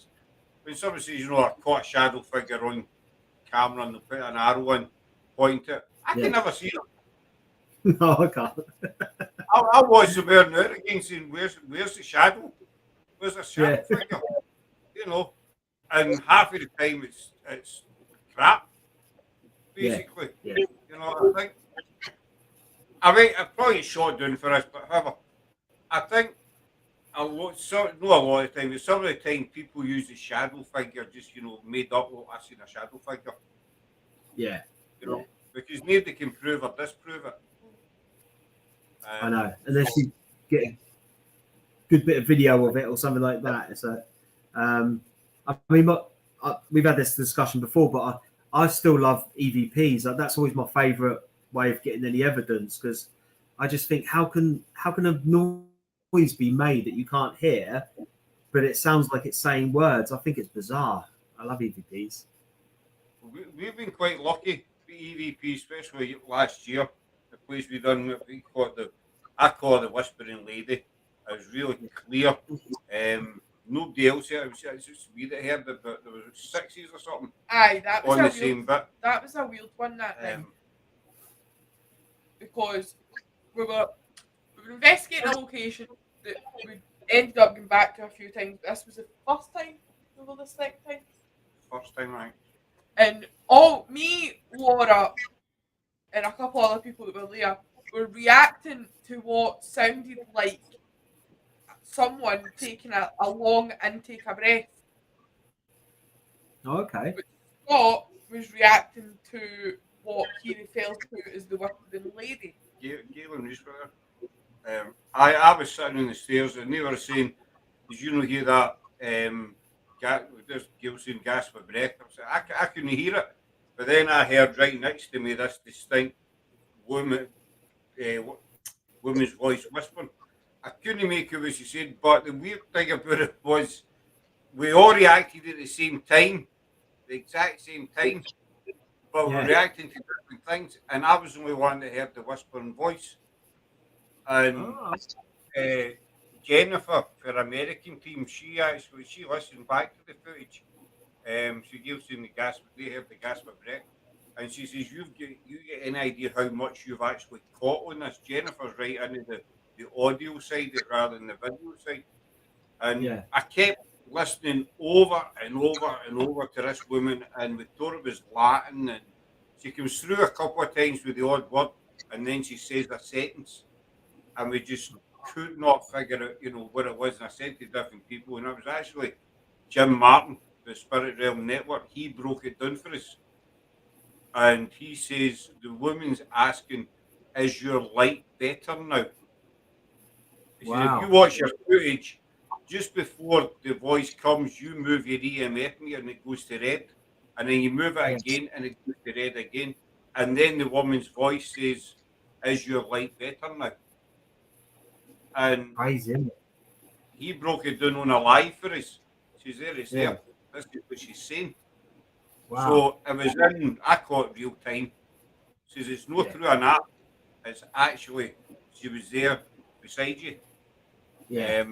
A: When somebody says, you know, I caught a shadow figure on camera and they put an arrow in, point it, I can never see them.
B: No, I can't.
A: I watch them there now again, saying, where's the shadow? Where's the shadow figure? You know, and half of the time it's crap, basically.
B: Yeah.
A: You know, I mean, I've probably shot down for us, but however, I think not a lot of time, but some of the time people use the shadow figure just, you know, made up, I seen a shadow figure.
B: Yeah.
A: You know, because nobody can prove or disprove it.
B: I know, unless you get a good bit of video of it or something like that. So, I mean, we've had this discussion before, but I still love EVPs. That's always my favourite way of getting any evidence, because I just think how can a noise be made that you can't hear, but it sounds like it's saying words? I think it's bizarre. I love EVPs.
A: We've been quite lucky with EVP, especially last year. The place we done, I call it the Whispering Lady. It was really clear. Nobody else here. It was just we that heard it, but there was 6s or something.
C: Aye, that was
A: on the same bit.
C: That was a weird one that night, because we were investigating a location that we ended up going back to a few times. This was the first time we were the second time.
A: First time, right?
C: And me, Laura, and a couple other people that were there were reacting to what sounded like someone taking a long intake of breath.
B: Okay.
C: But Scott was reacting to what he refers to as the Whispering Lady.
A: Galen Reesberger. I was sitting on the stairs and they were saying, did you not hear that? There's Gail saying gasp for breath. I couldn't hear it. But then I heard right next to me this distinct woman's voice whispering. I couldn't make out what she said, but the weird thing about it was we all reacted at the same time, the exact same time, but we're reacting to different things. And I was the only one that heard the whispering voice. And Jennifer, for American team, she listened back to the footage. She gave them the gasp. They heard the gasp of breath, and she says, "You get any idea how much you've actually caught on this?" Jennifer's right into the audio side rather than the video side, and I kept listening over and over and over to this woman, and we thought it was Latin, and she comes through a couple of times with the odd word, and then she says a sentence, and we just could not figure out, what it was. And I said to different people, and it was actually Jim Martin, the Spirit Realm Network. He broke it down for us, and he says the woman's asking, "Is your light better now?" He says, if you watch your footage, just before the voice comes, you move your EMF meter and it goes to red, and then you move it again and it goes to red again, and then the woman's voice says, "Is your light better now?" And he broke it down on a live for us. She's there, it's
B: Yeah.
A: there. This is what she's saying.
B: Wow.
A: So it was in, I call it real time. Says it's not
B: Yeah.
A: through an app, it's actually, she was there beside you.
B: Yeah.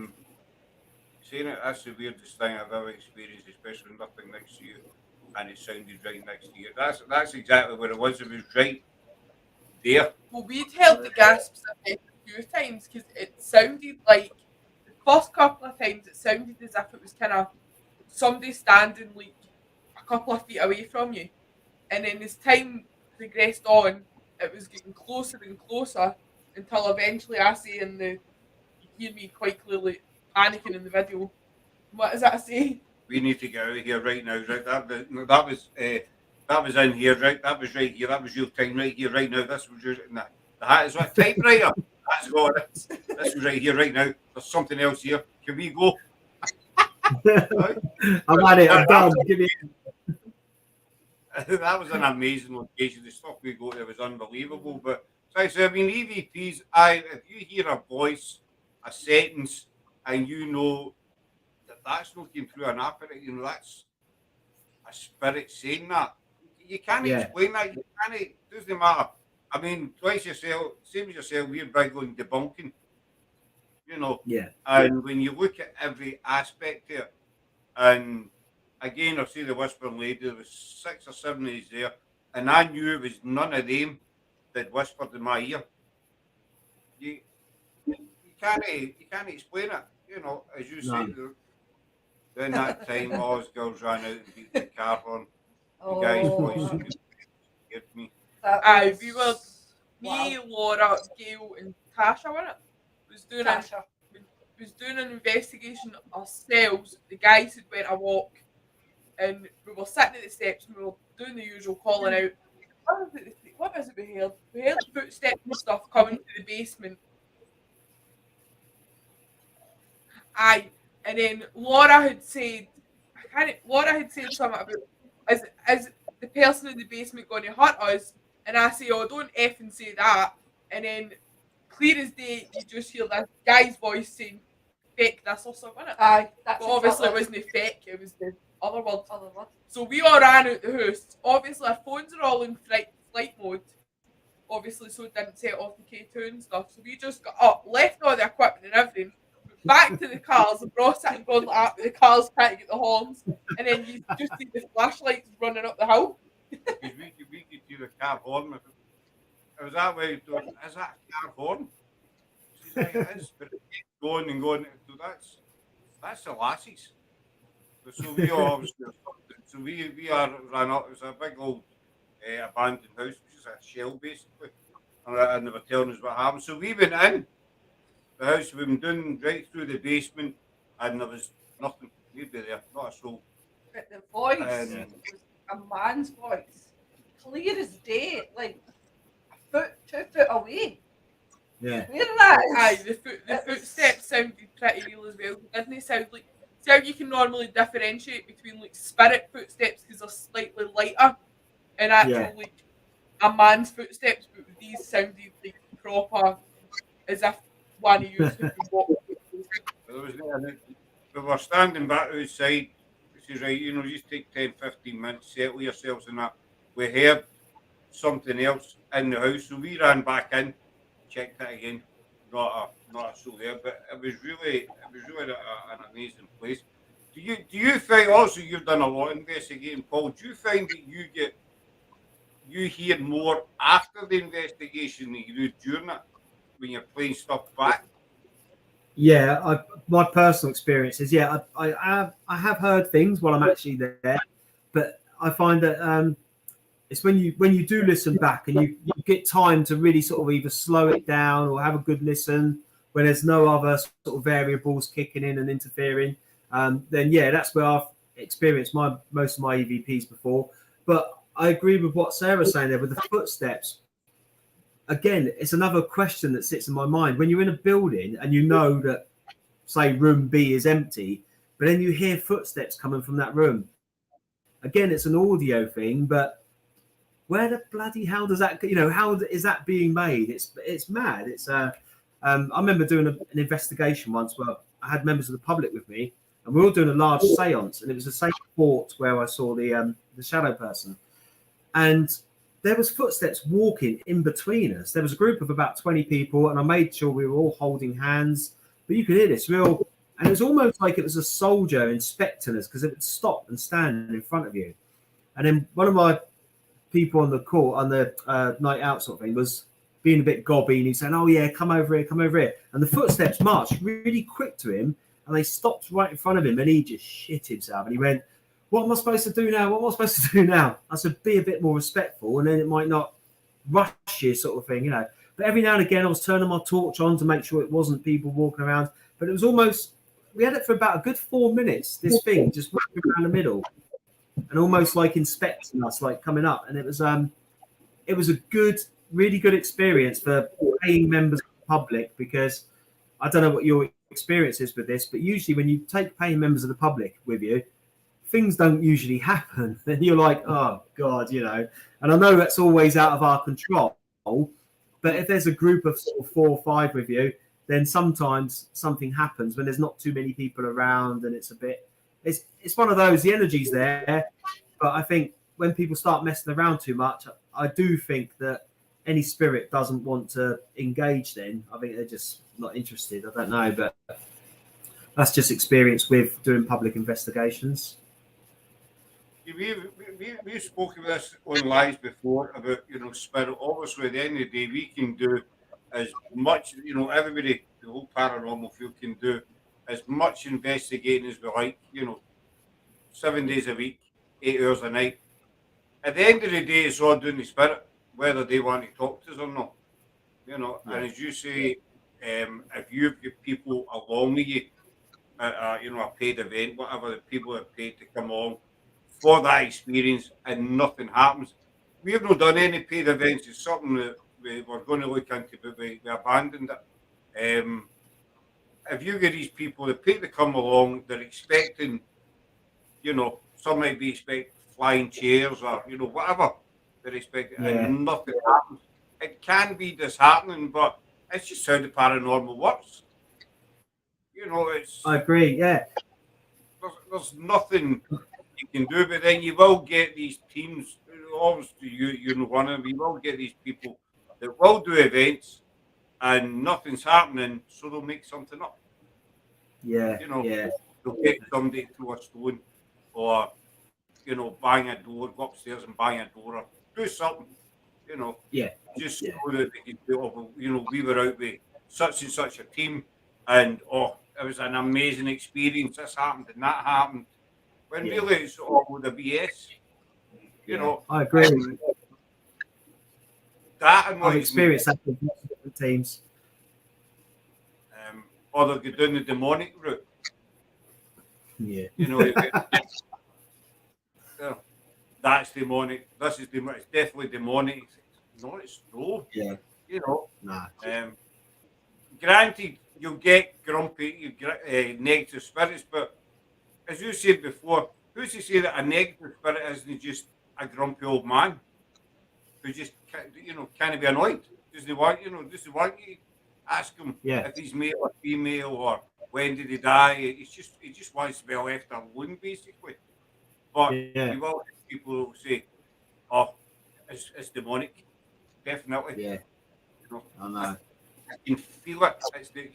A: Saying it, that's the weirdest thing I've ever experienced, especially when nothing next to you and it sounded right next to you. That's exactly what it was. It was right there.
C: Well, we'd heard the gasps a few times because it sounded like the first couple of times it sounded as if it was kind of somebody standing like a couple of feet away from you, and then as time progressed on, it was getting closer and closer until eventually I say you hear me quite clearly panicking in the video. What does that say?
A: We need to get out of here right now. Right, that was in here. Right, that was right here. That was your time right here, right now. This was your the hat is what typewriter. That's got it. This was right here, right now. There's something else here. Can we go?
B: I'm at it. I'm done. Give me.
A: That was an amazing location. The stuff we got there was unbelievable. But so I mean, EVPs. If you hear a voice, a sentence, and you know that's not came through an app, you know that's a spirit saying that. You can't explain that. You can't. It doesn't matter. I mean, twice yourself, same as yourself. We're big on debunking. You know.
B: Yeah.
A: And when you look at every aspect here, and again, I see the whispering lady. There was 6 or 7 days there, and I knew it was none of them that whispered in my ear. You can't explain it. You know, as you say. During that time, all those girls ran out and beat the car horn. The guy's voice scared me.
C: We were me, Laura, Gail, and Tasha were it. Was doing an investigation ourselves. The guys had went a walk, and we were sitting at the steps and we were doing the usual calling out. What was it we heard? We heard footsteps and stuff coming to the basement. Aye. And then Laura had said something about is the person in the basement going to hurt us? And I say, oh, don't effing say that. And then clear as day, you just hear this guy's voice saying fake this or something.
D: Aye,
C: but obviously it wasn't fake, it was the other word. So we all ran out the house. Obviously our phones are all in flight mode. Obviously, so it didn't set off the K2 and stuff. So we just got up, left all the equipment and everything, back to the cars, and brought it and gone like that with the cars trying to get the horns, and then you just see the flashlights running up the hill.
A: Because we could hear the car horn. I was that way. Is that a car horn? She's like, it is, but it keeps going and going. So that's the lassies. So we all obviously. So we are ran up. It was a big old abandoned house, which is a shell basically, and they were telling us what happened. So we went in the house. We've been doing right through the basement, and there was nothing. Nobody there, not a soul.
D: But the voice was a man's voice, clear as day, like a foot, 2 foot away.
B: Yeah.
D: Where that is?
C: Aye, the footsteps sounded pretty real as well. Didn't they sound like? See how you can normally differentiate between like spirit footsteps because they're slightly lighter, and actual like a man's footsteps, but these sounded like proper, as if one of you had been walking.
A: We were standing back outside. This is right, you know, just take 10, 15 minutes, settle yourselves in that. We heard something else in the house, so we ran back in, checked it again. Not a soul there, but it was really an amazing place. Do you find also you've done a lot of investigating, Paul? Do you find that you hear more after the investigation than you do during it when you're playing stuff back?
B: Yeah, my personal experience is I have heard things while I'm actually there, but I find that it's when you do listen back and you get time to really sort of either slow it down or have a good listen when there's no other sort of variables kicking in and interfering. Then that's where I've experienced most of my EVPs before. But I agree with what Sarah's saying there with the footsteps. Again, it's another question that sits in my mind. When you're in a building and you know that, say, room B is empty, but then you hear footsteps coming from that room. Again, it's an audio thing, but where the bloody hell does that, how is that being made? It's mad. I remember doing an investigation once where I had members of the public with me, and we were all doing a large séance, and it was the same fort where I saw the shadow person, and there was footsteps walking in between us. There was a group of about 20 people, and I made sure we were all holding hands, but you could hear this real, and it was almost like it was a soldier inspecting us, because it would stop and stand in front of you. And then one of my people on the call, on the night out sort of thing, was being a bit gobby, and he's saying, "Oh yeah, come over here," and the footsteps marched really quick to him, and they stopped right in front of him, and he just shit himself, and he went, "What am I supposed to do now? What am I supposed to do now?" I said, "Be a bit more respectful, and then it might not rush you," sort of thing, you know. But every now and again, I was turning my torch on to make sure it wasn't people walking around. But it was almost, we had it for about a good 4 minutes, this thing just walking around the middle, and almost like inspecting us, like coming up. And it was a good, really good experience for paying members of the public, because I don't know what your experience is with this, but usually when you take paying members of the public with you, things don't usually happen. Then you're like, oh God, you know. And I know that's always out of our control, but if there's a group of sort of 4 or 5 with you, then sometimes something happens when there's not too many people around, and it's a bit, it's one of those, the energy's there, but I think when people start messing around too much, I do think that any spirit doesn't want to engage then. I think they're just not interested. I don't know, but that's just experience with doing public investigations.
A: We've spoken about this on lives before about, you know, spirit. Obviously, at the end of the day, we can do as much, you know, everybody, the whole paranormal field can do as much investigating as we like, you know, 7 days a week, 8 hours a night. At the end of the day, it's all doing the spirit, whether they want to talk to us or not, you know. Yeah. And as you say, if you've got people along with you at you know, a paid event, whatever, the people are paid to come along for that experience, and nothing happens. We have not done any paid events. It's something that we were going to look into, but we abandoned it. If you get these people that pay to come along, they're expecting, you know, some might be expecting flying chairs or, you know, whatever they're expecting, and nothing happens. It can be disheartening, but it's just how the paranormal works. You know, it's.
B: I agree. Yeah.
A: There's nothing you can do, but then you will get these teams. Obviously, you know, one of them. You will get these people that will do events, and nothing's happening, so they'll make something up.
B: Yeah.
A: You know,
B: yeah.
A: They'll get somebody to throw a stone, or, you know, bang a door, go upstairs and bang a door, or do something. You know, just so that they can do. Oh, you know, we were out with such and such a team, and it was an amazing experience. This happened and that happened. When really it's all the BS. You know,
B: I agree.
A: That
B: I've experienced that with different teams.
A: Or they'll go down the demonic route.
B: Yeah.
A: You know, that's demonic. This is demonic. It's definitely demonic. No, it's no.
B: Yeah.
A: You know.
B: Nah.
A: Granted, you'll get grumpy, you get negative spirits, but as you said before, who's to say that a negative spirit isn't just a grumpy old man who just, you know, can't be annoyed? Does he want, you know, does he want you to ask him if he's male or female, or when did he die? He just wants to be left alone, basically. But you will have people who say, "Oh, it's demonic." Definitely.
B: Yeah.
A: You know,
B: I know.
A: I can feel it. It's the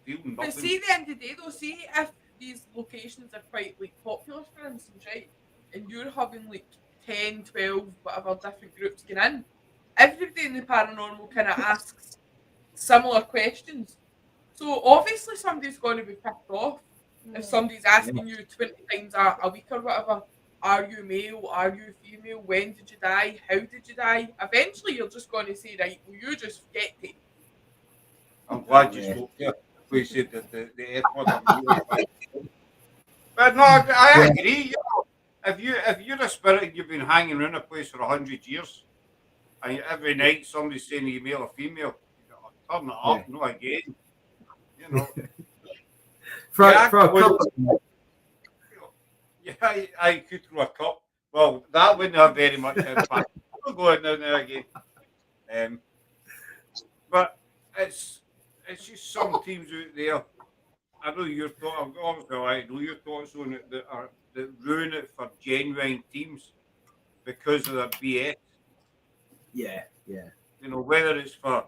A: feel nothing.
C: But see, at the end of the day, though, see if these locations are quite like popular, for instance, right? And you're having like 10, 12, whatever different groups going in, everybody in the paranormal kind of asks similar questions. So obviously somebody's going to be picked off if somebody's asking you 20 times a week or whatever. Are you male? Are you female? When did you die? How did you die? Eventually you're just going to say, right, well, you just get it.
A: I'm glad you spoke there. We said that the F word. But no, I agree. You know, if you're a spirit and you've been hanging around a place for 100 years, and every night somebody's saying you're male or female, turn it up, no again. You know.
B: for a couple.
A: Yeah, I could throw a cup. Well, that wouldn't have very much impact. We'll go in now again. But it's just some teams out there. I know your thoughts. Obviously, I know your thoughts on it that ruin it for genuine teams because of their BS.
B: Yeah.
A: You know, whether it's for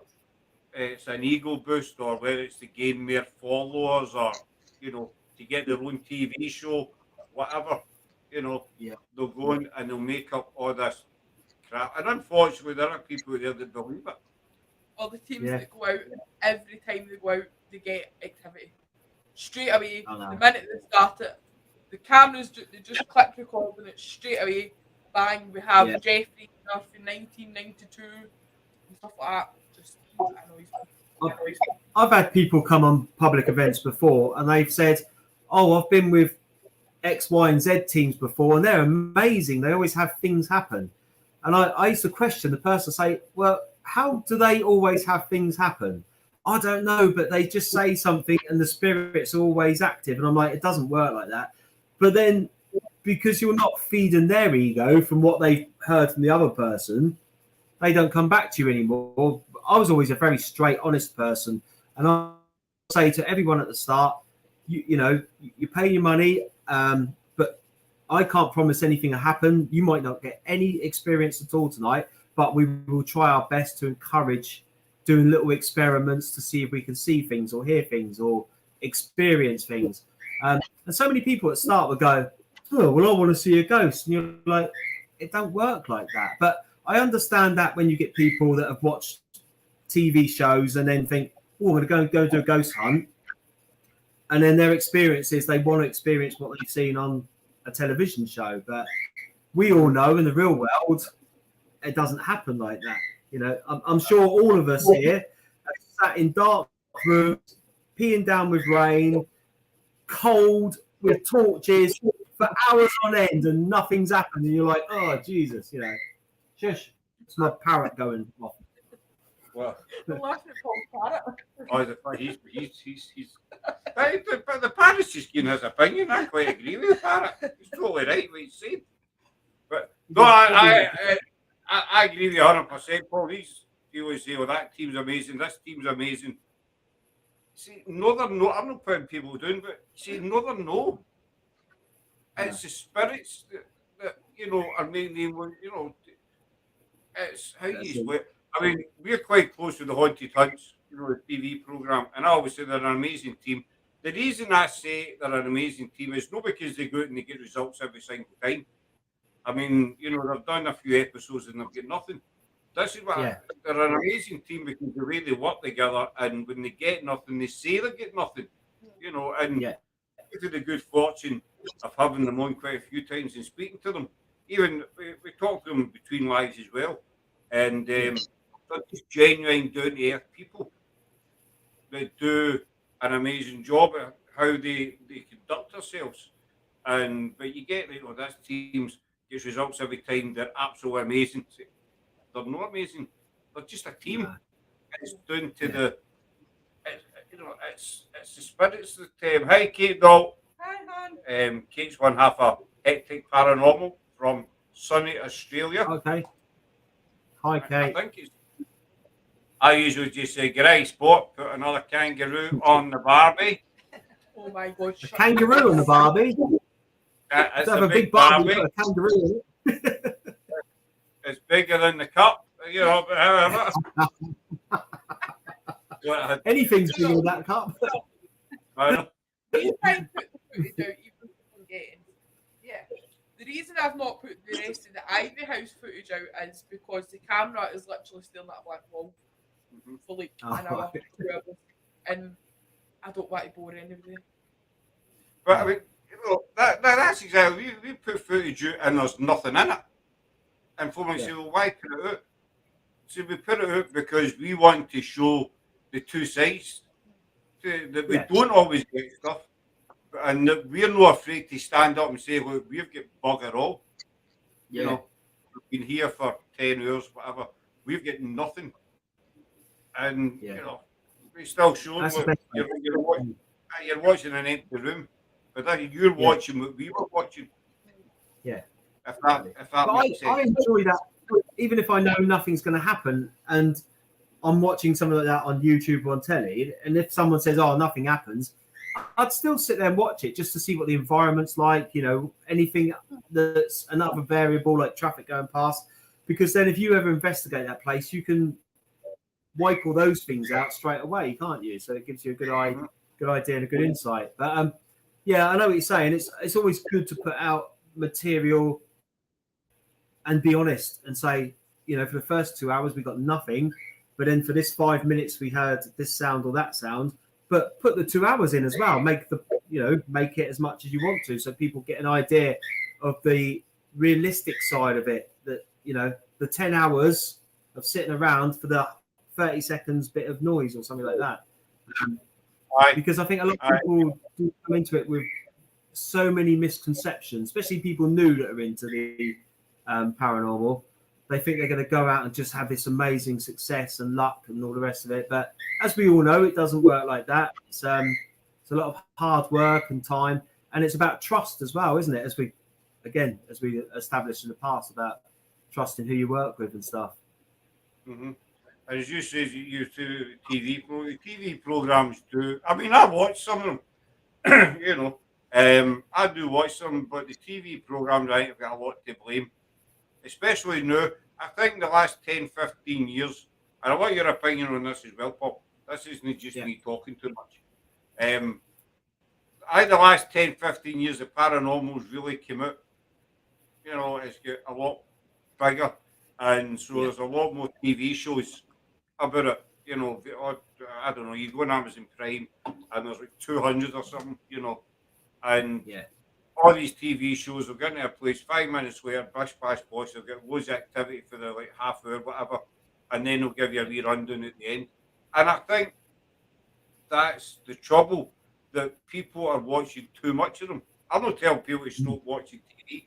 A: it's an ego boost or whether it's to gain more followers or to get their own TV show, whatever.
B: Yeah.
A: They'll go in and they'll make up all this crap, and unfortunately, there are people there that believe it.
C: All the teams
B: Yeah.
C: that go out, every time they go out, they get activity. Straight away,
B: I know.
C: the minute they start it, the cameras, they just click record and it's straight away, bang, we have
B: Yeah.
C: Jeffrey stuff in 1992 and stuff like that. Just annoys me.
B: I've had people come on public events before and they've said, oh, I've been with X, Y, and Z teams before and they're amazing. They always have things happen. And I used to question the person, say, well, how do they always have things happen? I don't know, but they just say something and the spirit's always active. And I'm like, it doesn't work like that. But then because you're not feeding their ego from what they've heard from the other person, they don't come back to you anymore. I was always a very straight, honest person. And I say to everyone at the start, you pay your money, but I can't promise anything will happen. You might not get any experience at all tonight, but we will try our best to encourage doing little experiments to see if we can see things or hear things or experience things. And so many people at the start will go, oh, well, I want to see a ghost. And you're like, it don't work like that. But I understand that when you get people that have watched TV shows and then think, oh, I'm going to go do a ghost hunt. And then their experience is they want to experience what they've seen on a television show. But we all know in the real world, it doesn't happen like that. I'm sure all of us here have sat in dark rooms, peeing down with rain, cold, with torches for hours on end and nothing's happened. And you're like, oh, Jesus, shush. It's my parrot going off.
A: Well,
C: I'm laughing at Paul Parrot.
A: But the parrot's just giving his opinion. I quite agree with the parrot. He's totally right what he's saying. But no, I agree with you 100%, Paul. You always say, "Oh, that team's amazing. This team's amazing." See, Northern no, I'm not putting people down, but see, Northern no. It's the spirits that are making them. It's how you swear. I mean, we're quite close to the Haunted Hunts, the TV program, and I always say they're an amazing team. The reason I say they're an amazing team is not because they go out and they get results every single time. I mean, they've done a few episodes and they've got nothing. This is what they're an amazing team because the way they work together, and when they get nothing, they say they get nothing. And due to the good fortune of having them on quite a few times and speaking to them, even we talk to them between lives as well, and they're just genuine, down to earth people that do an amazing job at how they conduct themselves. But you get this team gets results every time. They're absolutely amazing. They're not amazing. They're just a team. It's down to the it's the spirits that hi Kate Doll.
D: Hi, hon.
A: Kate's one half a hectic paranormal from sunny Australia.
B: Okay. Hi, Kate.
A: I usually just say, "Great sport, put another kangaroo on the Barbie."
C: Oh my God.
B: A kangaroo on the Barbie?
A: It's
B: have a big Barbie, put a kangaroo in it.
A: It's bigger than the cup, but however.
B: Anything's bigger than that cup.
A: I know.
C: You try and put the footage out, even if I'm getting.
D: Yeah.
C: The reason I've not put the rest of the Ivy House footage out is because the camera is literally staring at a blank wall for like an hour, 2 hours, and I don't want to bore anybody.
A: But I mean, that's exactly. We put footage out and there's nothing in it, and people say, "Well, why put it out?" So we put it out because we want to show the two sides. That we don't always get stuff, and that we're not afraid to stand up and say, "Look, we've got bugger all." We've been here for 10 hours, whatever. We've got nothing, and we still show them. You're watching an empty room, but you're watching what we were watching.
B: Yeah.
A: If that makes sense.
B: I enjoy that, even if I know nothing's going to happen, and I'm watching something like that on YouTube or on telly, and if someone says, "Oh, nothing happens," I'd still sit there and watch it just to see what the environment's like, you know, anything that's another variable like traffic going past. Because then if you ever investigate that place, you can wipe all those things out straight away, can't you? So it gives you a good idea and a good insight. But yeah, I know what you're saying. It's always good to put out material and be honest and say, you know, for the first 2 hours we got nothing, but then for this 5 minutes we heard this sound or that sound. But put the 2 hours in as well. Make it as much as you want to, so people get an idea of the realistic side of it. That, you know, the 10 hours of sitting around for the 30 seconds bit of noise or something like that. Because I think a lot of people do come into it with so many misconceptions, especially people new that are into the paranormal. They think they're going to go out and just have this amazing success and luck and all the rest of it. But as we all know, it doesn't work like that. It's a lot of hard work and time, and it's about trust as well, isn't it? As we established in the past about trusting who you work with and stuff.
A: Mm-hmm. As you say, you do TV programs do. I mean, I watch some of them. You know, I do watch some, but the TV programs, I think, have got a lot to blame. Especially now, I think the last 10, 15 years, and I want your opinion on this as well, Paul. This isn't just me talking too much. I think the last 10, 15 years, the paranormal's really came out. You know, it's got a lot bigger, and so there's a lot more TV shows about it. You know, I don't know, you go on Amazon Prime, and there's like 200 or something, you know, and all these TV shows will get into a place 5 minutes later, bish bash bosh, they'll get loads of activity for the like half hour, whatever, and then they'll give you a wee rundown at the end. And I think that's the trouble, that people are watching too much of them. I'm not telling people to stop watching TV,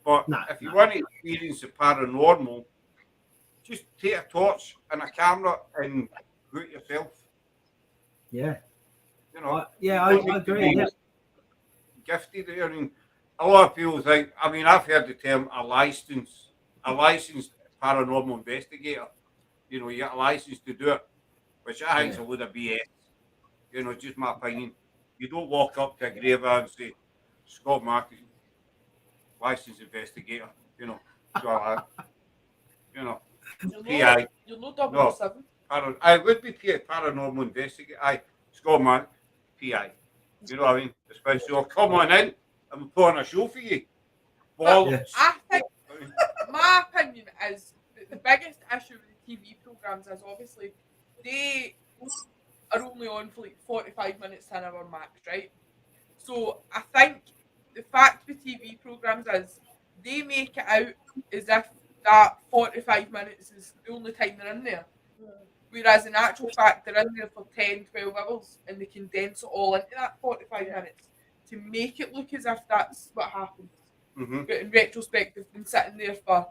A: but if you want to experience the paranormal, just take a torch and a camera and do it yourself. Yeah. You know.
B: I agree.
A: Gifted. I mean, a lot of people think. I mean, I've heard the term a licensed paranormal investigator. You know, you get a license to do it, which I think is a load of BS. You know, just my opinion. You don't walk up to a graveyard and say, Scott Martin, licensed investigator. You know, so you know, PI.
C: You're no 007.
A: I would be paranormal investigator. Scott Martin, PI. You know what I mean? Especially, come on in, I'm putting a show for you. Bollocks.
C: I think, my opinion is that the biggest issue with the TV programs is obviously they are only on for like 45 minutes to an hour max, right? So I think the fact with TV programs is they make it out as if that 45 minutes is the only time they're in there. Whereas in actual fact, they're in there for 10, 12 hours and they condense it all into that 45 minutes to make it look as if that's what happens.
A: Mm-hmm.
C: But in retrospect, they've been sitting there for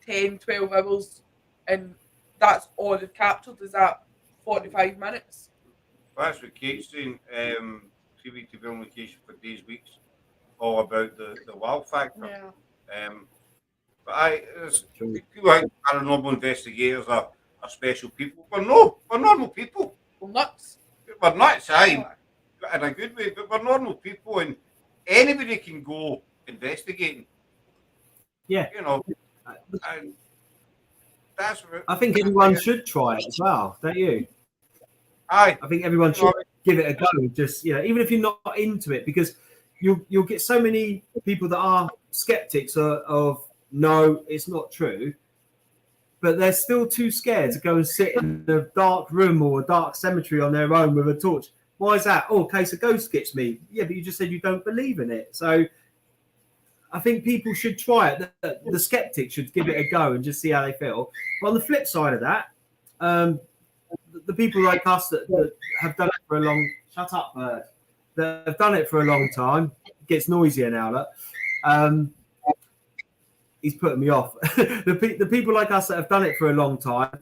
C: 10, 12 hours and that's all they've captured is that 45 minutes.
A: Well, that's what Kate's saying. TV to film location for days, weeks, all about the wow factor.
C: Yeah.
A: But people like paranormal investigators are special people. We're normal people.
C: We're nuts.
A: We're nuts, in a good way, but we're normal people, and anybody can go investigating.
B: Yeah.
A: You know, and that's what
B: I think everyone should try it as well, don't you?
A: I
B: think everyone should give it a go. Just, you know, even if you're not into it, because you'll get so many people that are skeptics of no, it's not true. But they're still too scared to go and sit in a dark room or a dark cemetery on their own with a torch. Why is that? Oh, okay, so ghost gets me. Yeah, but you just said you don't believe in it. So I think people should try it. The skeptics should give it a go and just see how they feel. But on the flip side of that, the people like us that have done it for a long... Shut up, bird. That have done it for a long time. It gets noisier now, look. He's putting me off. The people like us that have done it for a long time,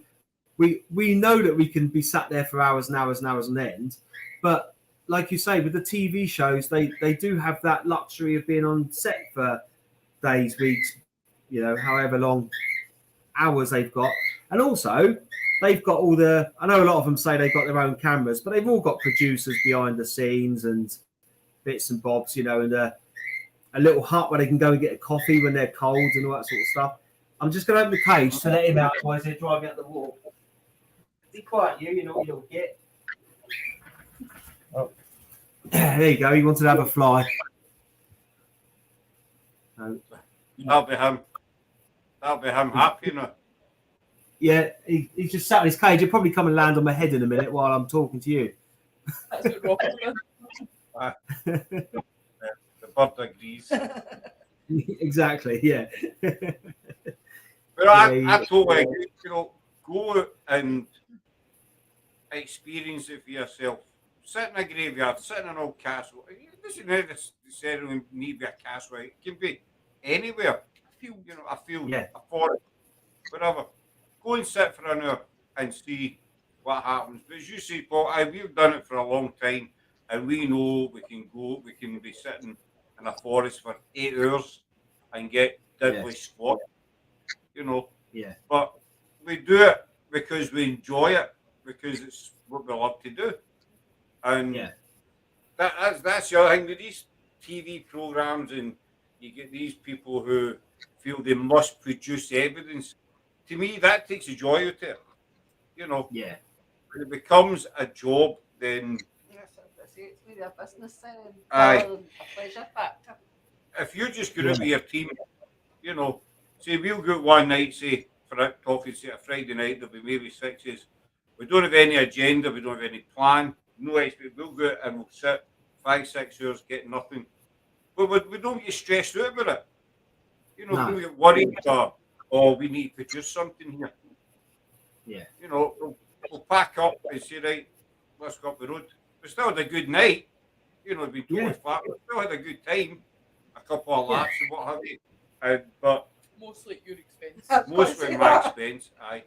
B: we know that we can be sat there for hours and hours and hours on end. But like you say, with the TV shows, they do have that luxury of being on set for days, weeks, you know, however long hours they've got. And also, they've got all the. I know a lot of them say they've got their own cameras, but they've all got producers behind the scenes and bits and bobs, and a little hut where they can go and get a coffee when they're cold and all that sort of stuff. I'm just going to open the cage to let him out, otherwise they're driving out the wall. Be quiet, you know what you'll get. Oh. There you go. He wanted to have a fly.
A: That'll be him. That'll be him happy now.
B: Yeah, he's just sat in his cage. He'll probably come and land on my head in a minute while I'm talking to you.
C: That's what Rocket does.
A: The bird agrees.
B: Exactly, yeah.
A: But I totally agree. Go out and experience it for yourself. Sit in a graveyard, sit in an old castle. It doesn't necessarily need to be a castle. It can be anywhere. A field,
B: Yeah.
A: a forest, whatever. Go and sit for an hour and see what happens. But as you say, Paul, we've done it for a long time, and we know we can be sitting in a forest for 8 hours and get deadly squat,
B: Yeah.
A: But we do it because we enjoy it, because it's what we love to do. And that's the other thing with these TV programs, and you get these people who feel they must produce evidence. To me, that takes the joy out of it.
B: Yeah.
A: When it becomes a job, then
D: It's really a business then,
A: Aye.
D: rather than a pleasure factor.
A: if you're just going to be your team, say we'll go out one night, say for a talking, say a Friday night, there'll be maybe sixes. We don't have any agenda, we don't have any plan, no expect. We'll go out and we'll sit 5-6 hours, get nothing. But we don't get stressed out about it. We don't get worried or we need to produce something here.
B: Yeah.
A: We'll pack up and say, right, let's go up the road. We still had a good night. We've been totally flat. We still had a good time. A couple of laughs and what have you. But
C: Mostly at your expense.
A: mostly at my expense, aye.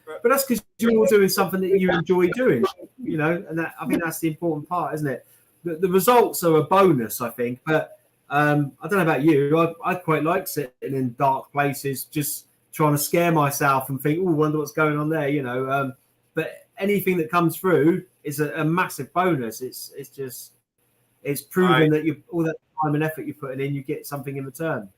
B: But that's because you're all doing something that you enjoy doing, and that, I think that's the important part, isn't it? The results are a bonus, I think. But I don't know about you. I quite like sitting in dark places, just trying to scare myself and think, oh, wonder what's going on there, But anything that comes through is a massive bonus. It's proven that all that time and effort you're putting in, you get something in return.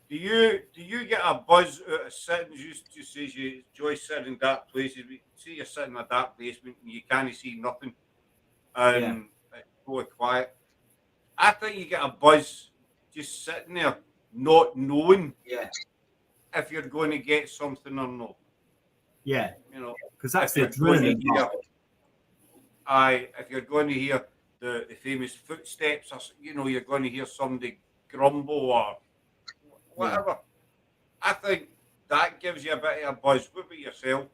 A: Do you get a buzz out of sitting? You just say you enjoy sitting in dark places. See you're sitting in a dark basement and you can't see nothing, and it's totally quiet. I think you get a buzz just sitting there, not knowing if you're going to get something or not.
B: Yeah, because that's
A: if
B: the
A: you're going to
B: adrenaline.
A: hear, if you're going to hear the famous footsteps, or you're going to hear somebody grumble or whatever. I think that gives you a bit of a buzz. What about yourself?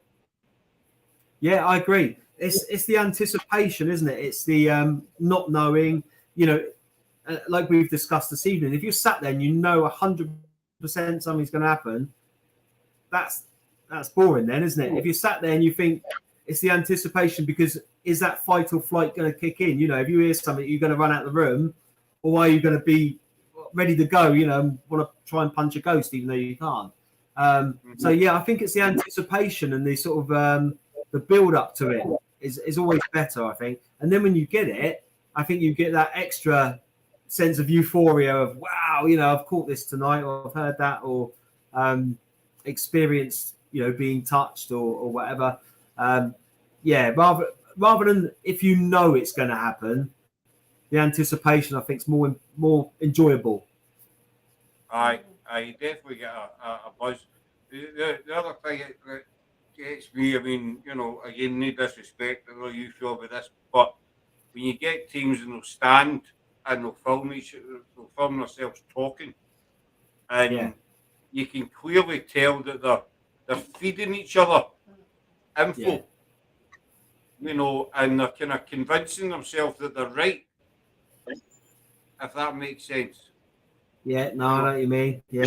B: Yeah, I agree. It's the anticipation, isn't it? It's the not knowing. Like we've discussed this evening. If you're sat there and 100% something's going to happen, that's boring, then, isn't it? If you're sat there and you think it's the anticipation, because is that fight or flight going to kick in? If you hear something, you're going to run out of the room, or are you going to be ready to go, and want to try and punch a ghost even though you can't. So I think it's the anticipation and the sort of the build up to it is always better, I think. And then when you get it, I think you get that extra sense of euphoria of, wow, I've caught this tonight, or I've heard that, or experienced, being touched or whatever. Rather than if it's going to happen, the anticipation, I think, is more enjoyable.
A: I definitely get a buzz. The other thing that gets me, again, no disrespect, I know you feel about this, but when you get teams and they'll stand and they'll film themselves talking, and you can clearly tell that they're feeding each other info, and they're kind of convincing themselves that they're right. If that makes sense.
B: Yeah, no, I know what you mean. Yeah.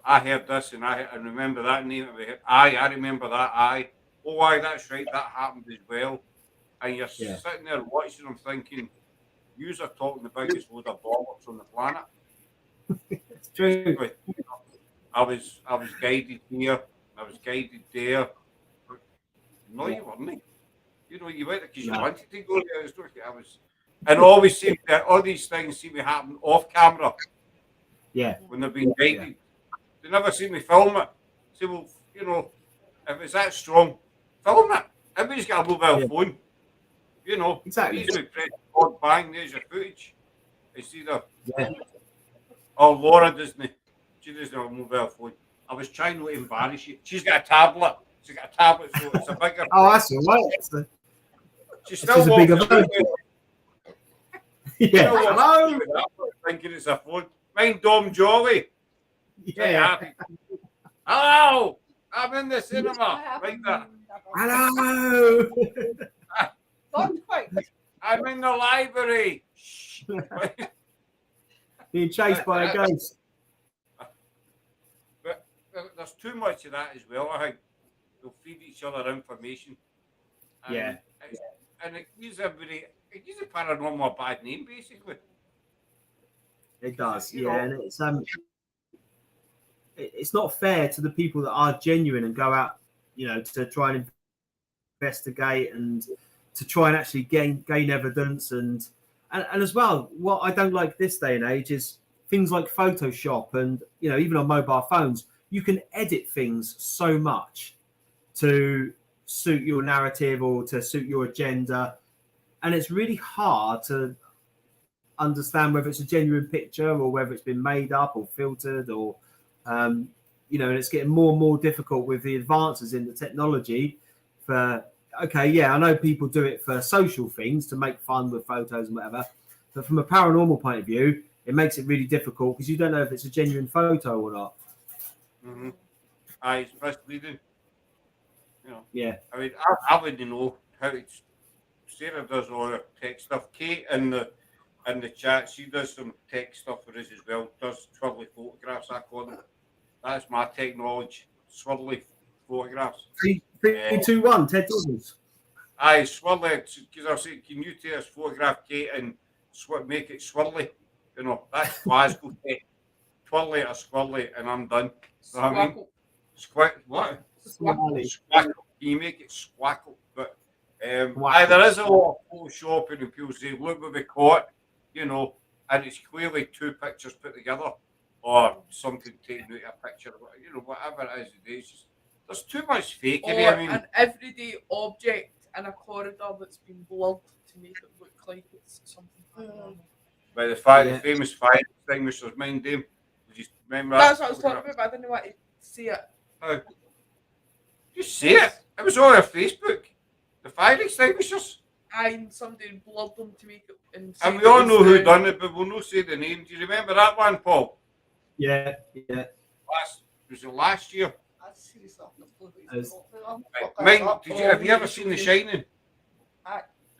A: I heard this and I remember that name. I remember that. Oh, that's right. That happened as well. And you're sitting there watching them thinking, yous are talking the biggest load of bollocks on the planet.
B: It's true.
A: I was guided here I was guided there. But no, you weren't. You know, you went because you wanted to go there. I was, and always seem that all these things seem to happen off camera.
B: Yeah.
A: When they've been guided, they never see me film it. Say, well, you know, if it's that strong, film it. Everybody's got a mobile phone. You know,
B: Exactly.
A: easily press record, bang, there's your footage. It's either, oh, Laura doesn't, she doesn't have a mobile phone. I was trying not to embarrass you. She's got a tablet. She's got a tablet, so it's a bigger.
B: Oh, that's all right.
A: She's still walking around.
B: Yeah. Hello.
A: Thinking it's a phone. Mine, Dom Jolly.
B: Yeah.
A: Hello. I'm in the cinema. Like that.
B: Hello.
D: Don't quite.
A: I'm in the library.
B: Being chased by a ghost.
A: But there's too much of that as well, I think. They'll feed each other information. And and it gives everybody, it gives the paranormal a bad name, basically.
B: It does, and it's not fair to the people that are genuine and go out, to try and investigate and to try and actually gain evidence and as well. What I don't like this day and age is things like Photoshop and even on mobile phones, you can edit things so much to suit your narrative or to suit your agenda, and it's really hard to understand whether it's a genuine picture or whether it's been made up or filtered or and it's getting more and more difficult with the advances in the technology I know people do it for social things to make fun with photos and whatever, but from a paranormal point of view it makes it really difficult because you don't know if it's a genuine photo or not.
A: It's misleading. I mean, I wouldn't know how it's. Sarah does all her tech stuff. Kate in the chat, she does some tech stuff for us as well. Does swirly photographs, I call them. That's my technology. Swirly photographs.
B: 3, 2, 1. Ted Douglas.
A: Aye, swirly. Because I say, can you take us photograph Kate and make it swirly? That's Glasgow tech. Twirly or swirly, and I'm done. You know what I mean? What? Swackle. Can you make it swackle? But there is a lot of photoshopping and people say, look what we caught, and it's clearly two pictures put together or something taken out of a picture, whatever it is. It's just, there's too much fakery.
C: Or an everyday object in a corridor that's been blurred to make it look like it's something.
A: By the famous fire extinguishers, mind them. Did you remember that?
C: That's what I was talking about, but I didn't want to see it.
A: How? You see it? It was on our Facebook. The fire extinguishers.
C: And somebody blurred them to make it.
A: And we all know who done it, but we'll not say the name. Do you remember that one, Paul?
B: Yeah.
A: Was it last year?
D: Mine,
A: have you ever seen The Shining?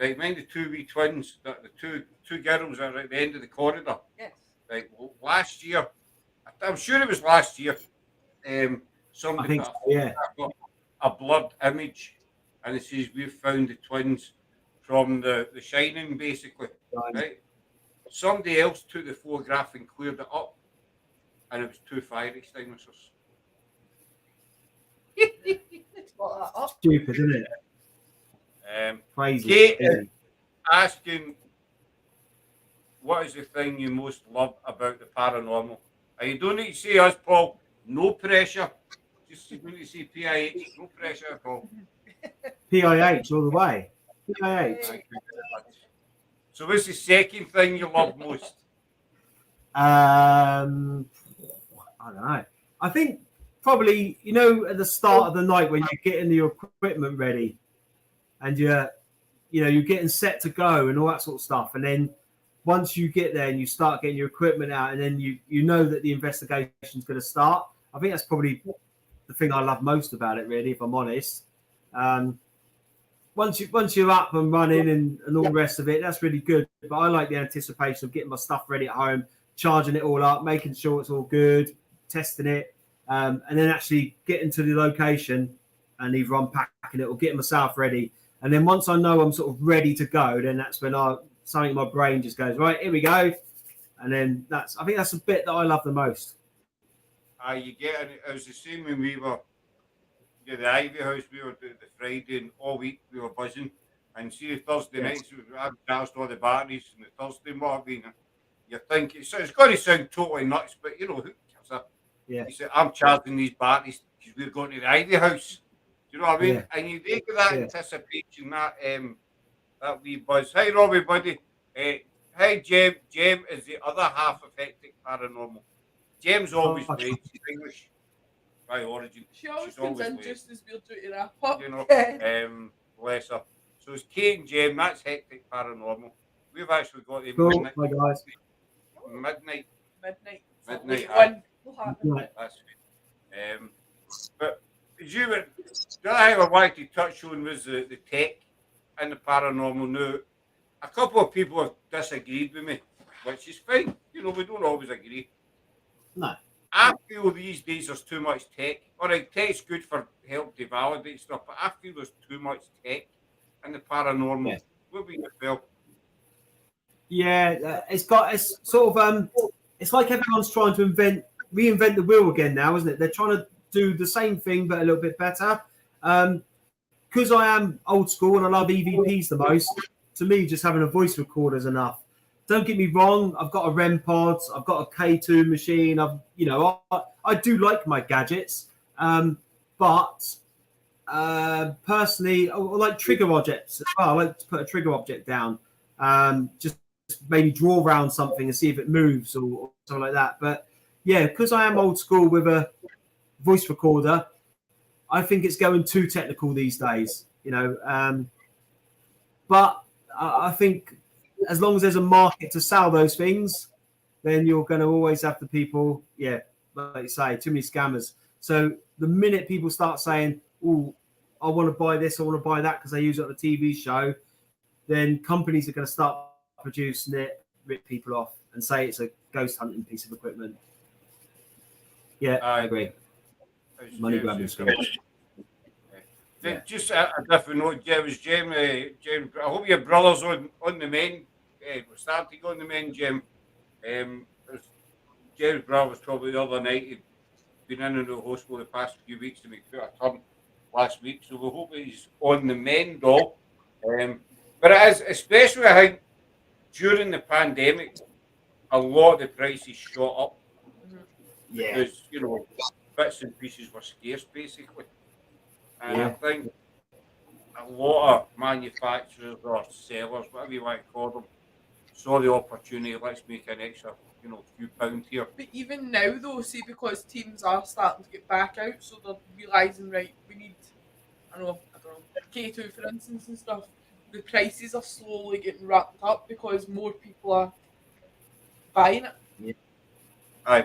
A: Right, mind the two wee twins, the two girls are at the end of the corridor.
D: Yes.
A: Right, well, last year, I'm sure it was last year, somebody put a blurred image and it says we've found the twins from the Shining, basically. Right? Somebody else took the photograph and cleared it up, and it was two fire extinguishers.
B: Stupid, isn't it? Crazy.
A: Kate asking, what is the thing you most love about the paranormal? And you don't need to say us, Paul. No pressure. Just you need to say PIH. No pressure at all.
B: PIH all the way. PIH.
A: Thank you very much. So what's the second thing you love most?
B: I don't know. I think probably, at the start of the night when you're getting your equipment ready and you're getting set to go and all that sort of stuff. And then once you get there and you start getting your equipment out and then you know that the investigation is going to start, I think that's probably the thing I love most about it, really, if I'm honest. Once you're up and running and all the rest of it, that's really good. But I like the anticipation of getting my stuff ready at home, charging it all up, making sure it's all good, testing it, and then actually getting to the location and either unpacking it or getting myself ready. And then once I know I'm sort of ready to go, then that's when something in my brain just goes, right, here we go. And then I think that's the bit that I love the most.
A: I was the same when we were yeah, the Ivy House, we were doing the Friday, and all week we were buzzing. And see, Thursday nights, I've charged all the batteries, and the Thursday morning, you think it's going to sound totally nuts, but who cares? He said, I'm charging these batteries because we're going to the Ivy House. Do you know what I mean?
B: Yeah.
A: And you take that anticipation, that wee buzz. Hi, Robbie, buddy. Hi, Jem. Jem is the other half of Hectic Paranormal. Jem's always late. She's English by origin.
C: She always
A: She's
C: comes
A: always
C: in
A: late.
C: just as we're due to wrap up.
A: Bless her. So it's Kate and Jem. That's Hectic Paranormal. We've actually got the
B: Cool, my guys.
A: midnight.
C: Late one.
A: That's it. But as you were, the other thing I wanted to touch on was the tech and the paranormal. Now, a couple of people have disagreed with me, which is fine. We don't always agree.
B: No.
A: I feel these days there's too much tech. All right, tech's good for help to validate stuff, but I feel there's too much tech in the paranormal.
B: Yes.
A: What do you feel?
B: Yeah, it's sort of it's like everyone's trying to reinvent the wheel again now, isn't it? They're trying to do the same thing but a little bit better. Because I am old school and I love EVPs the most, to me just having a voice recorder is enough. Don't get me wrong, I've got a REM pod, I've got a K2 machine, I do like my gadgets, but personally I like trigger objects as well. I like to put a trigger object down, just maybe draw around something and see if it moves or something like that. But yeah, because I am old school with a voice recorder, I think it's going too technical these days, but I think as long as there's a market to sell those things, then you're going to always have the people, like you say, too many scammers. So the minute people start saying, oh, I want to buy this, I want to buy that because they use it on a TV show, then companies are going to start producing it, rip people off and say it's a ghost hunting piece of equipment. Yeah, I agree. Money grabbing.
A: Just a different note, James. I hope your brother's on the main. We're starting to go on the main, Jim. James' brother was probably the other night. He'd been in the hospital the past few weeks to make a turn last week. So we hope he's on the mend, though. But it is, especially I think during the pandemic, a lot of the prices shot up.
B: Yeah.
A: Because, bits and pieces were scarce, basically. And I think a lot of manufacturers or sellers, whatever you want to call them, saw the opportunity. Let's make an extra, few pounds here.
C: But even now, though, see, because teams are starting to get back out, so they're realising, right, we need, I don't know, K2 for instance and stuff. The prices are slowly getting ramped up because more people are buying it.
B: Yeah.
A: Aye,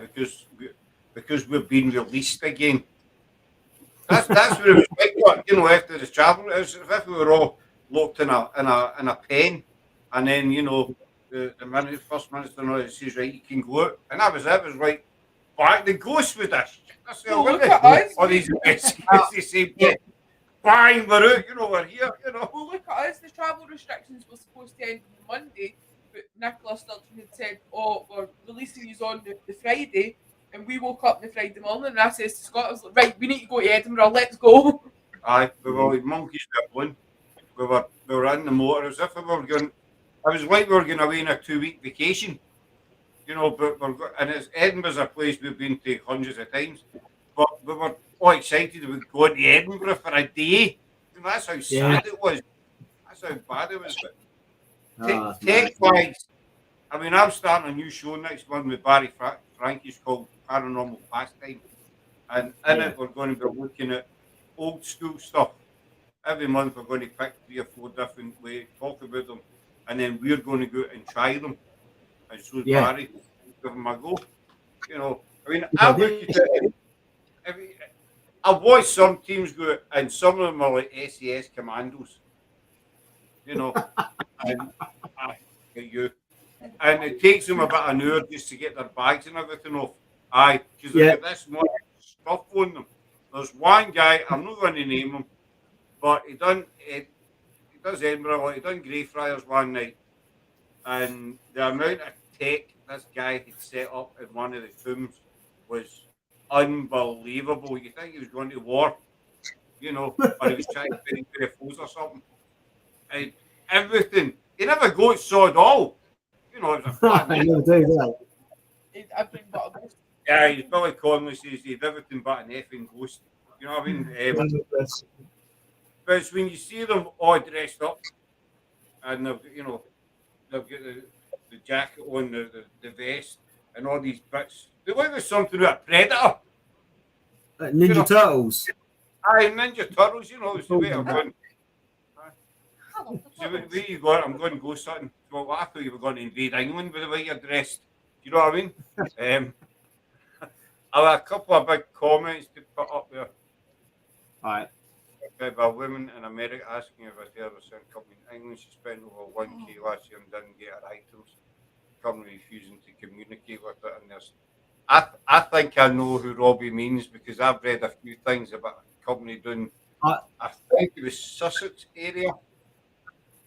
A: because we're being released again. That's what it was like, after the travel. It was as if we were all locked in a pen, and then the first minister says, right, you can go out, and that was it. It was like back the ghost with us.
C: Look at us.
A: All these the same day. Bang, we're out. We're here.
C: Well, look at us. The travel restrictions were supposed to end on Monday, but Nicola Sturgeon had said, "Oh, we're releasing you on the Friday." And we woke up on the Friday morning and I says to Scott, I was like, right, we need to go to Edinburgh, let's go.
A: Aye, we were like monkeys with a balloon. We were in the motor as if we were going, it was like we were going away on a 2-week vacation. But and Edinburgh's a place we've been to hundreds of times. But we were all excited about going to Edinburgh for a day. That's how sad it was. That's how bad it was. But tech-wise, I'm starting a new show next month with Barry Frankie's called Paranormal Pastime, and in it we're going to be looking at old school stuff. Every month we're going to pick 3 or 4 different ways, talk about them, and then we're going to go out and try them. And so Barry, give them a go. I've looked at it. I've watched some teams go, and some of them are like SAS commandos. And and it takes them about an hour just to get their bags and everything off. Aye, because they've got this much stuff on them. There's one guy, I'm not going to name him, but he does Edinburgh, he done Greyfriars one night, and the amount of tech this guy had set up in one of the tombs was unbelievable. You think he was going to war. or he was trying to bury UFOs or something. And everything. He never goats saw it all. It was a flat
B: I
A: night.
B: never do, do they?
C: He'd everything but a ghost.
A: Yeah, he's Billy Connolly says he'd everything but an effing ghost. You know what I mean? But it's when you see them all dressed up and they've got the jacket on, the vest, and all these bits. They look like something with a predator.
B: Ninja Turtles.
A: Aye, Ninja Turtles, it's the way I'm going.
D: I love the
A: So
D: turtles.
A: where you going? I'm going to go something. Well, I thought you were going to invade England with the way you're dressed. Do you know what I mean? I'll have a couple of big comments to put up there.
B: All right.
A: By women in America asking if a service company in England she spent over 1k last year and didn't get her items. Company refusing to communicate with it. And I think I know who Robbie means because I've read a few things about a company doing. I think it was Sussex area.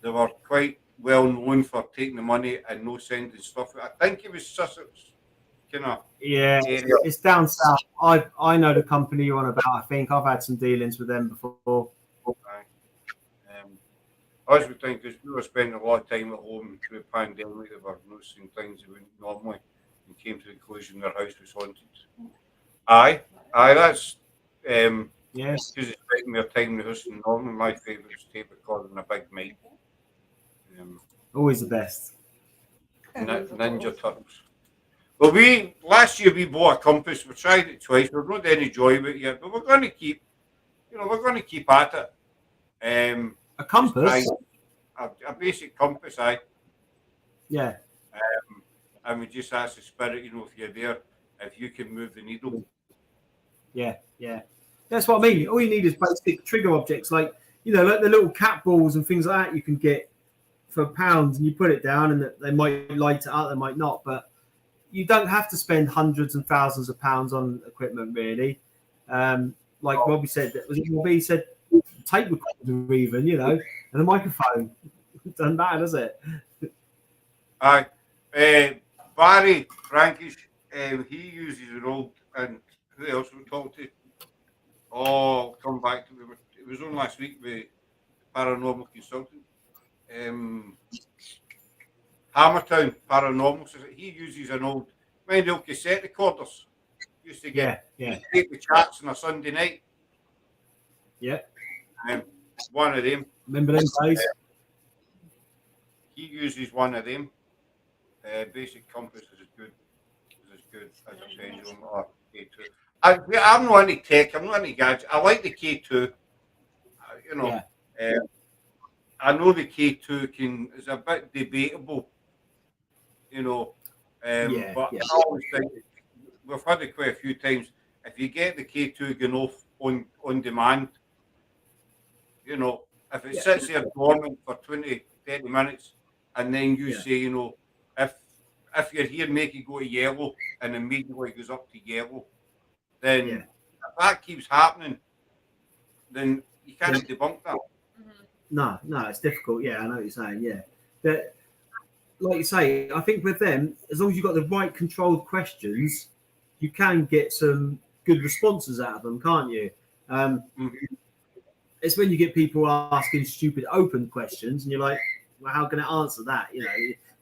A: They were quite well known for taking the money and no sending stuff. I think it was Sussex.
B: Yeah,
A: area.
B: it's down south. I know the company you're on about. I think I've had some dealings with them before.
A: I was think because we were spending a lot of time at home through the pandemic, they were noticing things they wouldn't normally, and came to the conclusion their house was haunted. Aye, that's
B: Yes.
A: because it's spending more time in the house than normal. My favourite is tape recording a big mic.
B: Always the best.
A: Ninja Turtles. Well, last year we bought a compass. We tried it twice. We've not had any joy with it yet, but we're going to keep, at it.
B: A compass.
A: A basic compass, aye.
B: Yeah.
A: And we just ask the spirit, if you're there, if you can move the needle.
B: Yeah. That's what I mean. All you need is basic trigger objects, like like the little cat balls and things like that you can get for £1, and you put it down, and they might light it up, they might not, but you don't have to spend hundreds and thousands of pounds on equipment, really. Like Robbie said, Robbie said, tape recorder even, and a microphone. It doesn't matter, does it?
A: Aye. Barry Frankish, he uses an old, and who else we talked to? Oh, I'll come back to it. It was on last week with Paranormal Consultant. Hammertown Paranormal. He uses an old, mind the old cassette recorders. Used to get take the chats on a Sunday night.
B: Yeah.
A: One of them.
B: Remember them days?
A: He uses one of them. Basic compass is as good as a pendulum or K2. I'm not any tech. I'm not any gadget. I like the K2. I know the K2 is a bit debatable. But I always think we've had it quite a few times. If you get the K2 going off on demand, if it sits there dormant for 20, 30 minutes, and then you say, if you're here, make it go to yellow, and immediately it goes up to yellow, then if that keeps happening, then you can't debunk that.
B: No, it's difficult. Yeah, I know what you're saying. Yeah. That, like you say, I think with them, as long as you've got the right controlled questions, you can get some good responses out of them, can't you? It's when you get people asking stupid open questions and you're like, well, how can it answer that?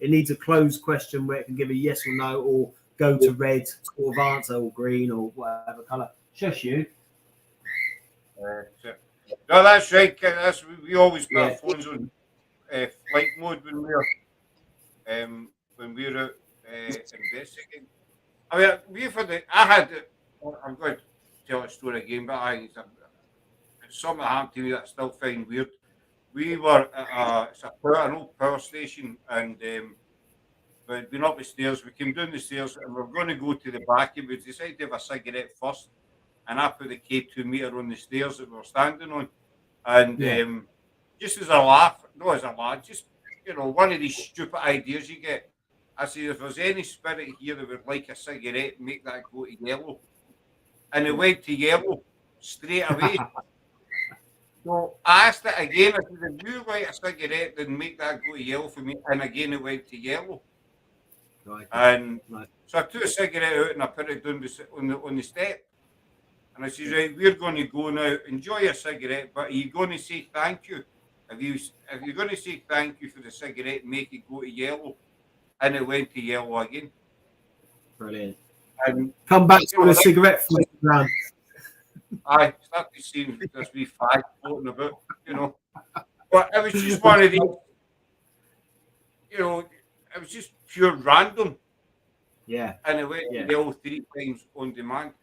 B: It needs a closed question where it can give a yes or no, or go to red sort of answer, or green, or whatever colour. Shush you.
A: No, that's right. We always put our phones on flight mode when we're out investigating. I mean, I'm going to tell a story again, but it's something that happened to me that I still find weird. We were at an old power station, and we'd been up the stairs. We came down the stairs, and we were going to go to the back, and we decided to have a cigarette first. And I put the K2 meter on the stairs that we were standing on. And just as a laugh, just, one of these stupid ideas you get. I said, if there's any spirit here that would like a cigarette, make that go to yellow. And it went to yellow straight away. So I asked it again. I said, if you like a cigarette, then make that go to yellow for me. And again, it went to yellow. Right. And so I took a cigarette out and I put it down on the step. And I says, right, we're going to go now. Enjoy your cigarette, but are you going to say thank you? If you're going to say thank you for the cigarette, make it go to yellow. And it went to yellow again.
B: Brilliant.
A: And
B: Come back
A: you
B: to
A: know,
B: a cigarette from around.
A: I started seeing this wee flag floating about, you know. But it was just one of these, you know, it was just pure random.
B: Yeah.
A: And it went
B: Yeah.
A: to yellow 3 times on demand.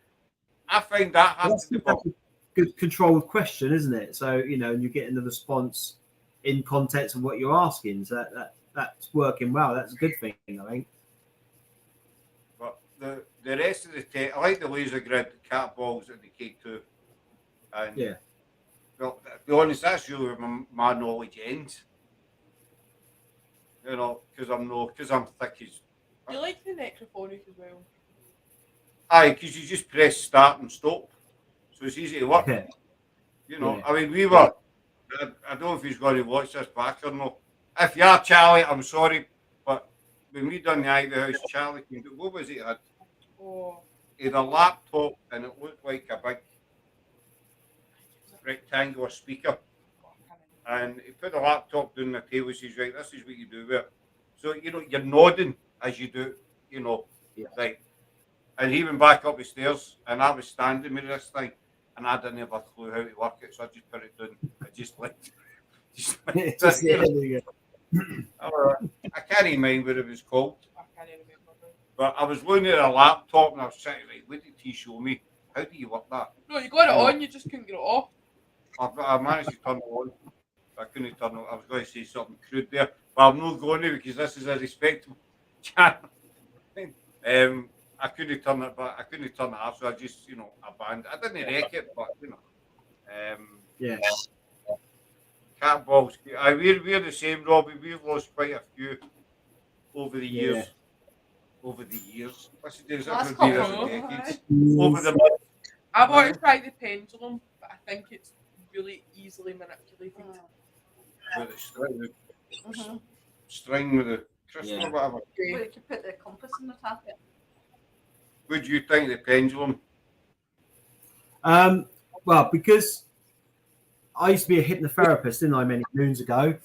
A: I find that hard
B: That's
A: to debug.
B: a good controlled question, isn't it? So, you know, you're getting the response in context of what you're asking. So that's working well. That's a good thing, I think.
A: But the rest of the tech, I like the laser grid, the CHAT.PAULs, and the K2. And
B: Yeah.
A: well, to be honest, that's really where my knowledge ends. You know, because I'm thick as.
C: Do you like the necrophonic as well?
A: Aye, because you just press start and stop, so it's easy to work.
B: Yeah.
A: You know,
B: Yeah.
A: I mean, we were. I don't know if he's going to watch this back or not. If you are, Charlie, I'm sorry, but when we done the Ivy House, Charlie came. What was it? He had a laptop and it looked like a big rectangular speaker. And he put the laptop down the table. He says, right, this is what you do with it. So, you know, you're nodding as you do, you know, right. And he went back up the stairs and I was standing with this thing and I didn't have a clue how to work it. So I just put it down. I just like, I can't even mind what it was called.
C: I can't remember.
A: But I was looking at a laptop and I was sitting like, what did he show me? How do you work that?
C: No, you got it on, you just couldn't get it off.
A: I managed to turn it on. I couldn't turn it. I was going to say something crude there, but I'm not going to because this is a respectable channel. I couldn't turn it, but I couldn't turn it off, so I just, you know, abandoned. I didn't wreck it, but you know,
B: Yeah.
A: CHAT.PAULs. We're the same, Robbie. We've lost quite a few over the years.
B: Yeah.
A: Over the years. What's it is?
D: Last
A: Every years
D: couple,
A: and decades.
B: Mm.
A: Over the months.
C: I want to try the pendulum, but I think it's really easily manipulated.
A: With the string,
D: Mm-hmm.
A: string with the crystal
B: Yeah.
A: or whatever.
D: Where you could put the compass in the top.
A: Would you think the pendulum?
B: Well, because I used to be a hypnotherapist, didn't I, many moons ago,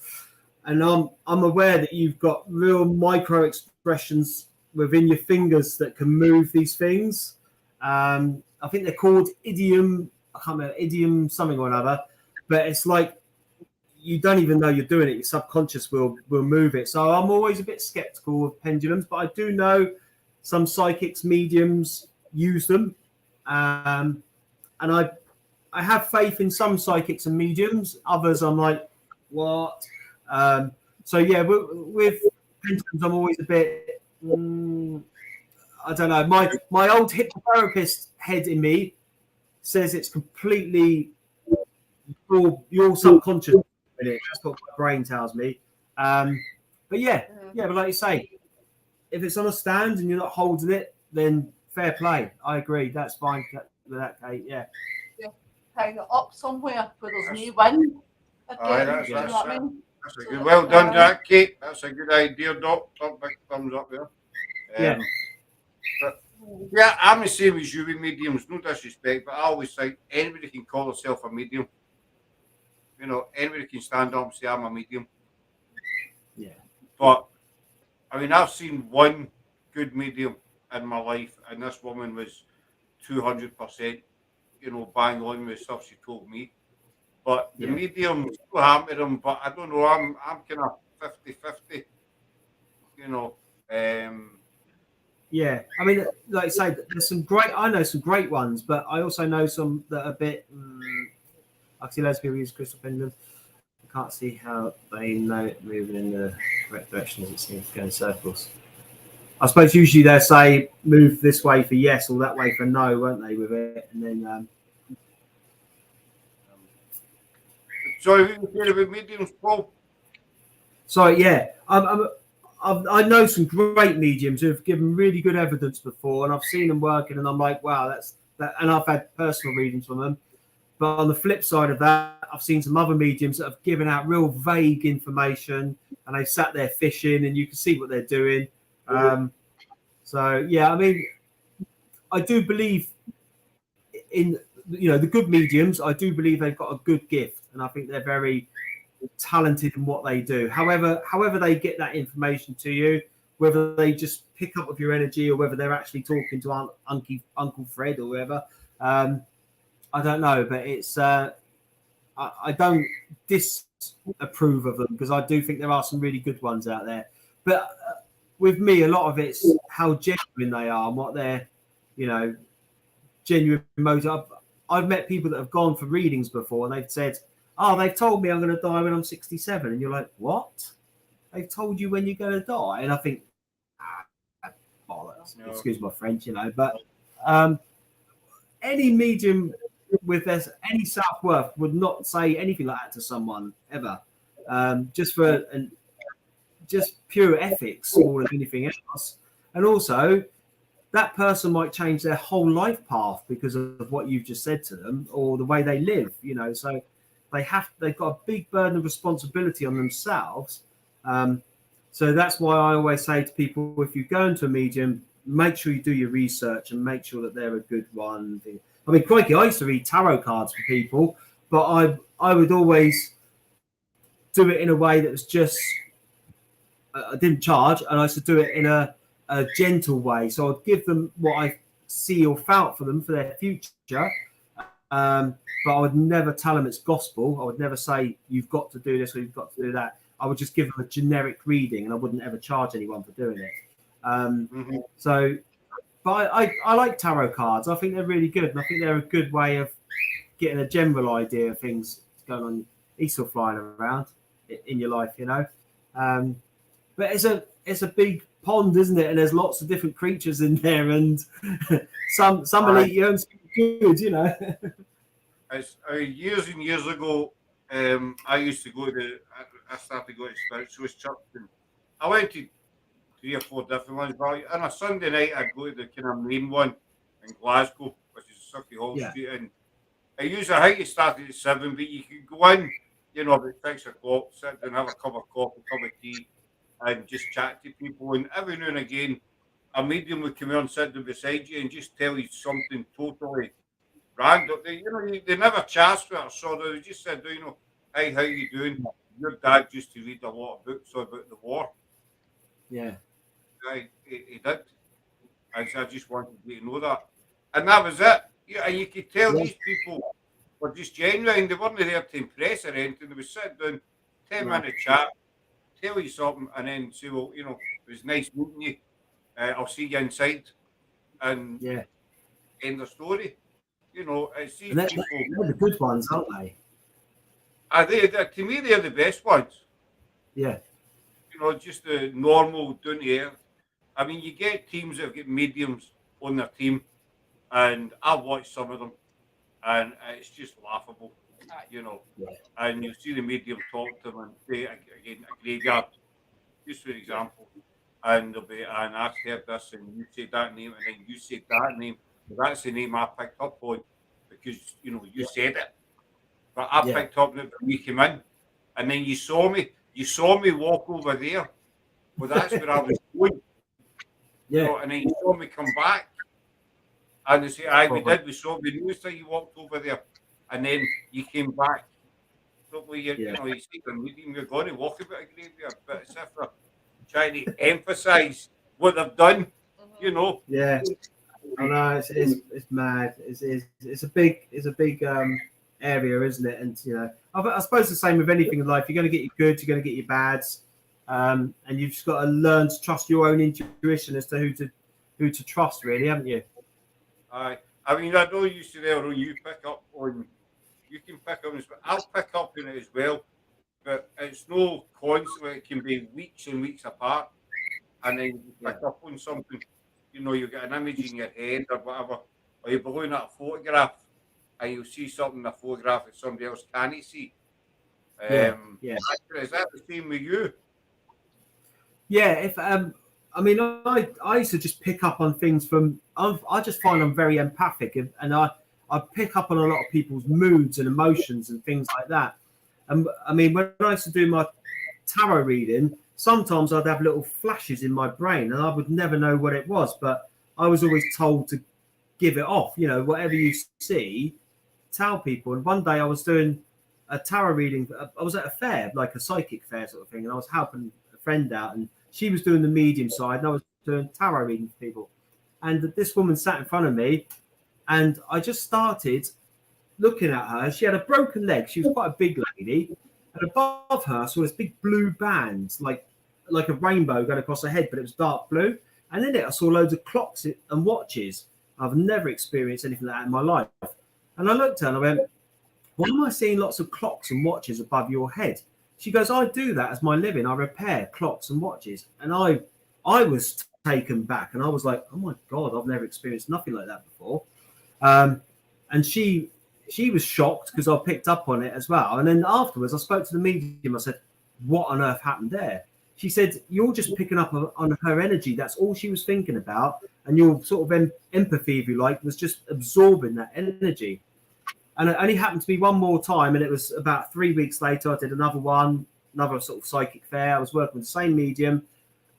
B: and I'm aware that you've got real micro expressions within your fingers that can move these things. I think they're called idiom. I can't remember, idiom something or another, but it's like you don't even know you're doing it. Your subconscious will move it. So I'm always a bit skeptical of pendulums, but I do know some psychics, mediums use them, and I have faith in some psychics and mediums. Others, I'm like, what? So yeah, with pendulums, I'm always a bit. I don't know. My old hypnotherapist head in me says it's completely your subconscious in it. That's what my brain tells me. But yeah. But like you say, if it's on a stand and you're not holding it, then fair play. I agree. That's fine with that, Kate. Yeah.
D: Hang it up somewhere where there's no wind.
A: Aye, that's
D: You know what I mean?
A: That's a good. Well done, Jack, Kate. That's a good idea, Doc. Big thumbs up there.
B: Yeah.
A: But yeah, I'm the same as you with mediums. No disrespect, but I always think anybody can call themselves a medium. You know, anybody can stand up and say I'm a medium.
B: Yeah.
A: But I mean, I've seen one good medium in my life, and this woman was 200%, you know, bang on with stuff she told me. But the medium still happen to them, but I don't know, I'm kind of 50-50, you know.
B: Yeah, I mean, like I say, there's some great. I know some great ones, but I also know some that are a bit. I see loads of people use crystal pendulum. I can't see how they know it moving in the correct direction as it seems to go in circles. I suppose usually they'll say move this way for yes or that way for no, won't they? With it, and then.
A: So you hear about mediums, Paul?
B: So yeah, I know some great mediums who have given really good evidence before, and I've seen them working, and I'm like, wow, that's that. And I've had personal readings from them. But on the flip side of that, I've seen some other mediums that have given out real vague information, and they've sat there fishing, and you can see what they're doing. So yeah, I mean, I do believe in you know, the good mediums, I do believe they've got a good gift, and I think they're very talented in what they do. However they get that information to you, whether they just pick up with your energy or whether they're actually talking to Uncle Fred or whoever, I don't know. But it's I don't disapprove of them, because I do think there are some really good ones out there. But with me, a lot of it's how genuine they are and what their, you know, genuine motive. I've met people that have gone for readings before, and they've said, "Oh, they've told me I'm going to die when I'm 67," and you're like, "What? They've told you when you're going to die?" And I think, bollocks.
A: No.
B: Excuse my French, you know. But any medium with any self-worth would not say anything like that to someone ever, just pure ethics more than anything else. And also, that person might change their whole life path because of what you've just said to them or the way they live, you know. So they've got a big burden of responsibility on themselves. So that's why I always say to people, if you go into a medium, make sure you do your research and make sure that they're a good one. I mean, crikey, I used to read tarot cards for people, but I would always do it in a way that was just, I didn't charge, and I used to do it in a gentle way. So I'd give them what I see or felt for them for their future, but I would never tell them it's gospel. I would never say you've got to do this or you've got to do that. I would just give them a generic reading, and I wouldn't ever charge anyone for doing it. So, but I like tarot cards. I think they're really good, and I think they're a good way of getting a general idea of things going on. He's still flying around in your life, you know. But it's a big pond, isn't it? And there's lots of different creatures in there, and some will eat you and some good, you know.
A: Years and years ago, I used to go to. I started going to spiritualist church, and I went to 3 or 4 different ones. But on a Sunday night, I'd go to the kind of main one in Glasgow, which is Sucky Hall Street, and I usually I think it started at 7, but you could go in, you know, about 6 o'clock, sit down, have a cup of coffee, cup of tea, and just chat to people. And every now and again, a medium would come on, sit down beside you, and just tell you something totally random. They never charged for it, so they just said, you know, "Hey, how you doing? Your dad used to read a lot of books about the war."
B: Yeah.
A: He did. And so I just wanted you to know that. And that was it. Yeah, and you could tell these people were just genuine. They weren't there to impress or anything. They would sit down, 10-minute chat, tell you something, and then say, "Well, you know, it was nice meeting you. I'll see you inside." And end the story. You know, it's these people.
B: They're the good ones, aren't they?
A: To me, they're the best ones.
B: Yeah.
A: You know, just the normal, down to earth. I mean, you get teams that have got mediums on their team, and I've watched some of them, and it's just laughable, you know. And you see the medium talk to them and say, again, a graveyard, just for example, and they'll be, "And I've heard this, and you said that name, and then you said that name. That's the name I picked up on because, you know, you said it. But I picked up on it when you came in, and then you saw me. You saw me walk over there. Well, that's where I was going.
B: Yeah.
A: You know, and then you saw me come back. And they say, "Aye, we did. We noticed that you walked over there. And then you came back." So, well, you know, you see the meeting, you're going to walk about a graveyard, but it's if they're trying to emphasise what they've done, you know.
B: Yeah. I know, it's mad. It's a big area, isn't it? And you know, I suppose the same with anything in life. You're going to get your good, you're going to get your bads, and you've just got to learn to trust your own intuition as to who to trust, really, haven't you?
A: I mean, I know you say there, you pick up on, you can pick up on this, but I'll pick up on it as well. But it's no constant. It can be weeks and weeks apart, and then you pick up on something. You know, you get an image in your head or whatever, or you're looking at a photograph and you'll see something in a photograph that somebody else can't see. Is that the same with you?
B: Yeah, if I mean, I used to just pick up on things from. I just find I'm very empathic, and I pick up on a lot of people's moods and emotions and things like that. And I mean, when I used to do my tarot reading, sometimes I'd have little flashes in my brain, and I would never know what it was. But I was always told to give it off. You know, whatever you see, tell people. And one day I was doing a tarot reading. I was at a fair, like a psychic fair sort of thing, and I was helping a friend out, and she was doing the medium side, and I was doing tarot reading for people. And this woman sat in front of me, and I just started looking at her. She had a broken leg. She was quite a big lady, and above her I saw this big blue band, like a rainbow going across her head, but it was dark blue. And in it I saw loads of clocks and watches. I've never experienced anything like that in my life. And I looked at her and I went, why am I seeing lots of clocks and watches above your head? She goes, I do that as my living. I repair clocks and watches. And I was taken back, and I was like, oh my God, I've never experienced nothing like that before. And she was shocked because I picked up on it as well. And then afterwards I spoke to the medium. I said, what on earth happened there? She said, you're just picking up on her energy. That's all she was thinking about. And your sort of empathy, if you like, was just absorbing that energy. And it only happened to me one more time. And it was about 3 weeks later, I did another sort of psychic fair. I was working with the same medium.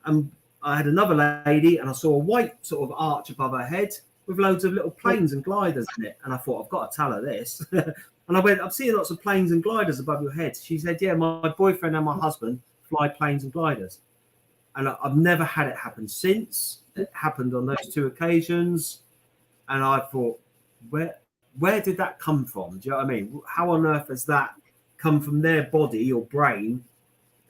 B: And I had another lady, and I saw a white sort of arch above her head with loads of little planes and gliders in it. And I thought, I've got to tell her this. And I went, I'm seeing lots of planes and gliders above your head. She said, yeah, my boyfriend and my husband fly planes and gliders. And I've never had it happen since. It happened on those 2 occasions. And I thought, where did that come from? Do you know what I mean? How on earth has that come from their body or brain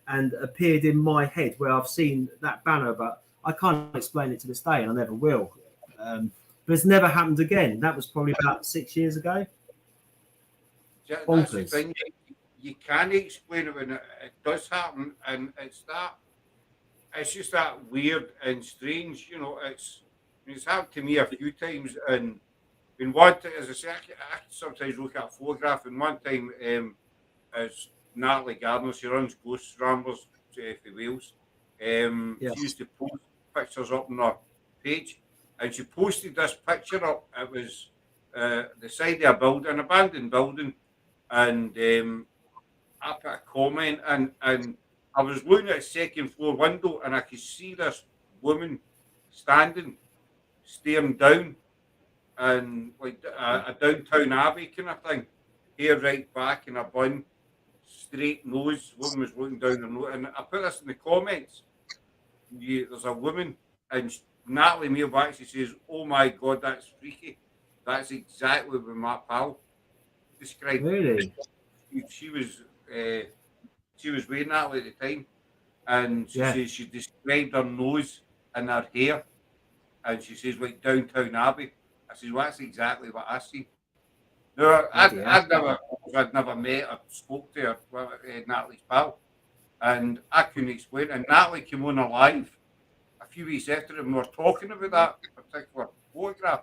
B: and appeared in my head where I've seen that banner? But I can't explain it to this day, and I never will. But it's never happened again. That was probably about 6 years ago.
A: That's the thing. You can't explain it when it does happen, and it's just that weird and strange. You know, it's happened to me a few times, and in one, as I say, I sometimes look at a photograph, and one time, as Natalie Gardner, she runs Ghost Ramblers for Wales. She used to post pictures up on her page, and she posted this picture up. It was the side of a building, an abandoned building, and I put a comment, and I was looking at a second floor window, and I could see this woman standing, staring down, and like a Downtown Abbey kind of thing, hair right back in a bun, straight nose. Woman was looking down her nose, and I put this in the comments. There's a woman, and Natalie mailed back. She says, "Oh my God, that's freaky. That's exactly what my pal described."
B: Really?
A: She was with Natalie at the time, and she says she described her nose and her hair, and she says like Downtown Abbey. I said, well, that's exactly what I see. No, I'd never met or spoke to her, Natalie's pal, and I couldn't explain it. And Natalie came on alive a few weeks after, and we were talking about that particular photograph.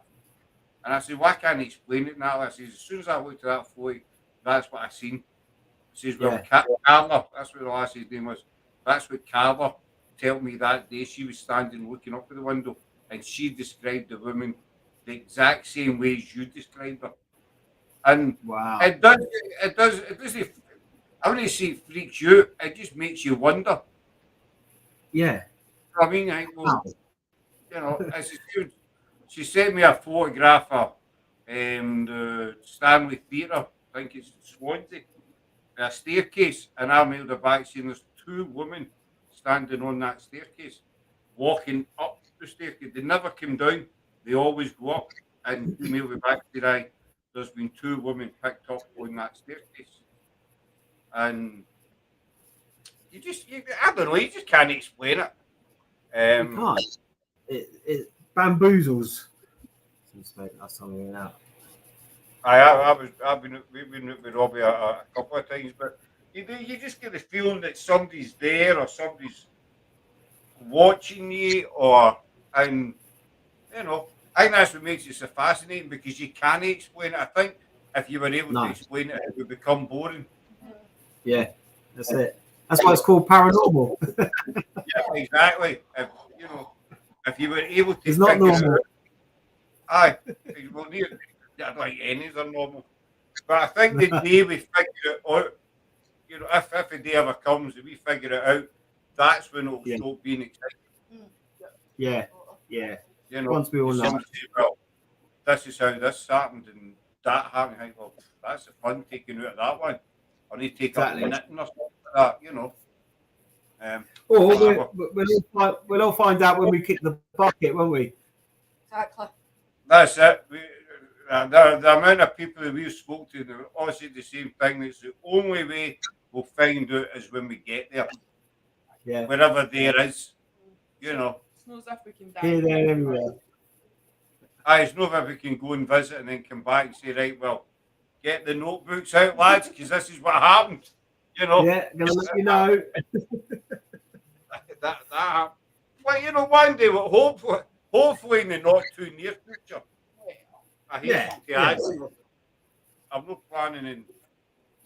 A: And I said, well, I can't explain it, Natalie. I said, as soon as I looked at that photo, that's what I seen. She says, well, Carla, that's what the lass's name was. That's what Carla told me that day. She was standing looking up at the window, and she described the woman the exact same way as you described her. And
B: wow,
A: it doesn't, I wouldn't say it freaks you out, it just makes you wonder.
B: Yeah.
A: I mean, you know, she sent me a photograph of the Stanley Theatre, I think it's Swansea, a staircase, and I mailed her back saying there's 2 women standing on that staircase, walking up the staircase. They never come down, they always go up, and mailed me back today. There's been 2 women picked up on that staircase. And I don't know, you just can't explain it.
B: You can't. It bamboozles. That's something out.
A: We've been with Robbie a couple of times, but you just get the feeling that somebody's there or somebody's watching you, and you know, I think that's what makes it so fascinating, because you can't explain it. I think if you were able to explain it, it would become boring.
B: Yeah, that's it. That's why it's called paranormal.
A: Yeah, exactly. If you were able to,
B: it's not normal.
A: Aye, well, like any are normal. But I think the day we figure it out, you know, if the day ever comes and we figure it out, that's when it'll stop being exciting.
B: Yeah.
A: You know,
B: once we all know.
A: Well, this is how this happened, and that happening, I think, well, that's the fun taking out of that one. Or they take
B: Exactly.
A: up knitting or something like that, you know.
B: Or
A: whatever.
B: we'll all find out when we kick the bucket, won't we?
D: Exactly.
A: That's it. The amount of people that we've spoken to, they all say the same thing. It's the only way we'll find out is when we get there,
B: Yeah.
A: wherever there is, you know.
C: It's not as if we can die.
B: Here, there, and everywhere.
A: It's not if we can go and visit and then come back and say, right, well, get the notebooks out, lads, because this is what happened, you know.
B: Yeah, gonna let you know.
A: that happened. Well, you know, one day, well, hopefully in the not too near future. I hate
B: Yeah,
A: to add, I'm not planning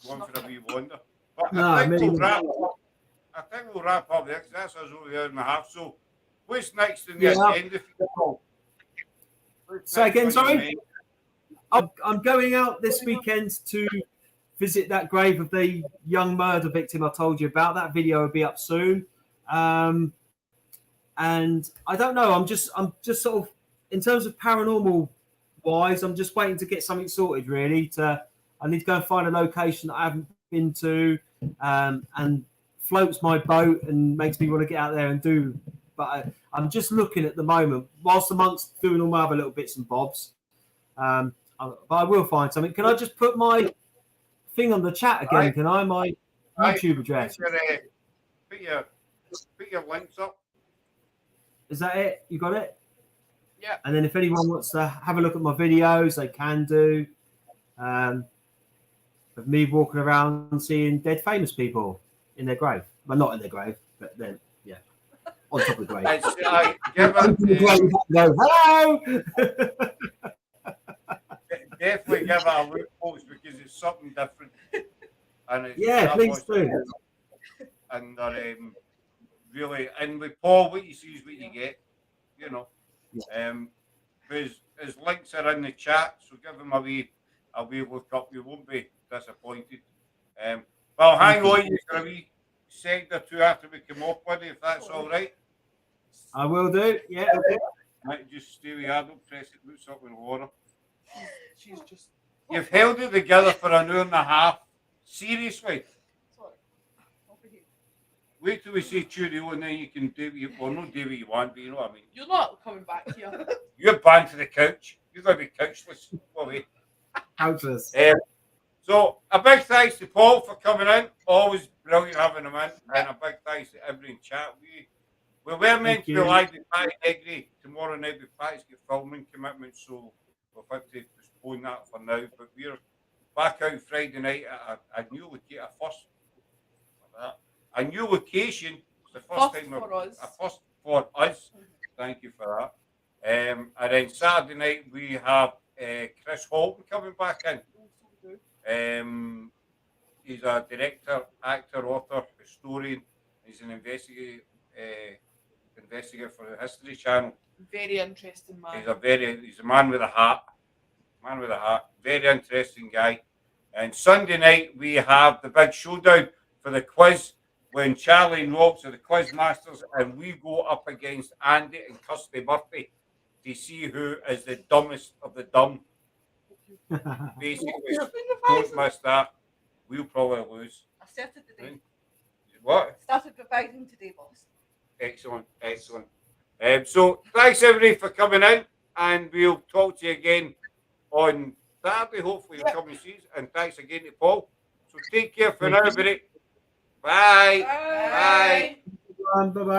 A: on going for a wee wander. But
B: No,
A: I think
B: maybe
A: we'll
B: not.
A: wrap up. I think we'll wrap up there because that's us over the hour and a half. So, what's next in the
B: Yeah.
A: agenda for you all? What's
B: Say
A: next
B: again,
A: on your
B: sorry?
A: mind?
B: I'm going out this weekend to visit that grave of the young murder victim I told you about. That video will be up soon. And I don't know. I'm just sort of, in terms of paranormal wise, I'm just waiting to get something sorted. Really, I need to go and find a location that I haven't been to, and floats my boat and makes me want to get out there and do. But I'm just looking at the moment, whilst amongst doing all my other little bits and bobs. But I will find something. Can I just put my thing on the chat again?
A: Aye.
B: Can I? My YouTube address.
A: Put your links up.
B: Is that it? You got it?
C: Yeah.
B: And then if anyone wants to have a look at my videos, they can do. Of me walking around seeing dead famous people in their grave. Well, not in their grave, but then, yeah, on top of the grave.
A: Give it,
B: Go, hello!
A: definitely give it a look, folks, because it's something different. And it's,
B: Yeah, please do.
A: And really, and with Paul, what you see is what you get, you know. His links are in the chat, so give him a wee look up. You won't be disappointed. Well, hang on you for a wee second or two after we come off with it, if that's all right.
B: I will do. Yeah.
A: Might just stay with you. Don't press it. Looks up with water.
C: She's just.
A: You've held it together for an hour and a half. Seriously.
D: Sorry. Over here.
A: Wait till we say cheerio and then you can do what you well, not do what you want, but you know what I mean.
C: You're not coming back here.
A: You're banned to the couch. You're going to be couchless. Go away.
B: Couchless.
A: So a big thanks to Paul for coming in. Always brilliant having him in. And a big thanks to everyone in chat. We were meant to be live with Patty Negri tomorrow night, but Patty's got filming commitments, so we'll have to postpone that for now. But we're back out Friday night at a new location, a new location. It's the first time
C: for us.
A: a first for us. Thank you for that. And then Saturday night we have Chris Holton coming back in. He's a director, actor, author, historian. He's an investigator for the History Channel.
C: Very interesting man.
A: He's a man with a heart. Very interesting guy. And Sunday night we have the big showdown for the quiz when Charlie and Robs are the quiz masters, and we go up against Andy and Kirsty Murphy to see who is the dumbest of the dumb. Basically, don't miss that. We'll probably lose.
D: I started today.
A: What?
D: Started revising today, boss.
A: Excellent. So thanks everybody for coming in, and we'll talk to you again on Saturday. Hopefully you'll come and see us. And thanks again to Paul. So take care for now, everybody. Bye.
C: Bye.
B: Bye-bye.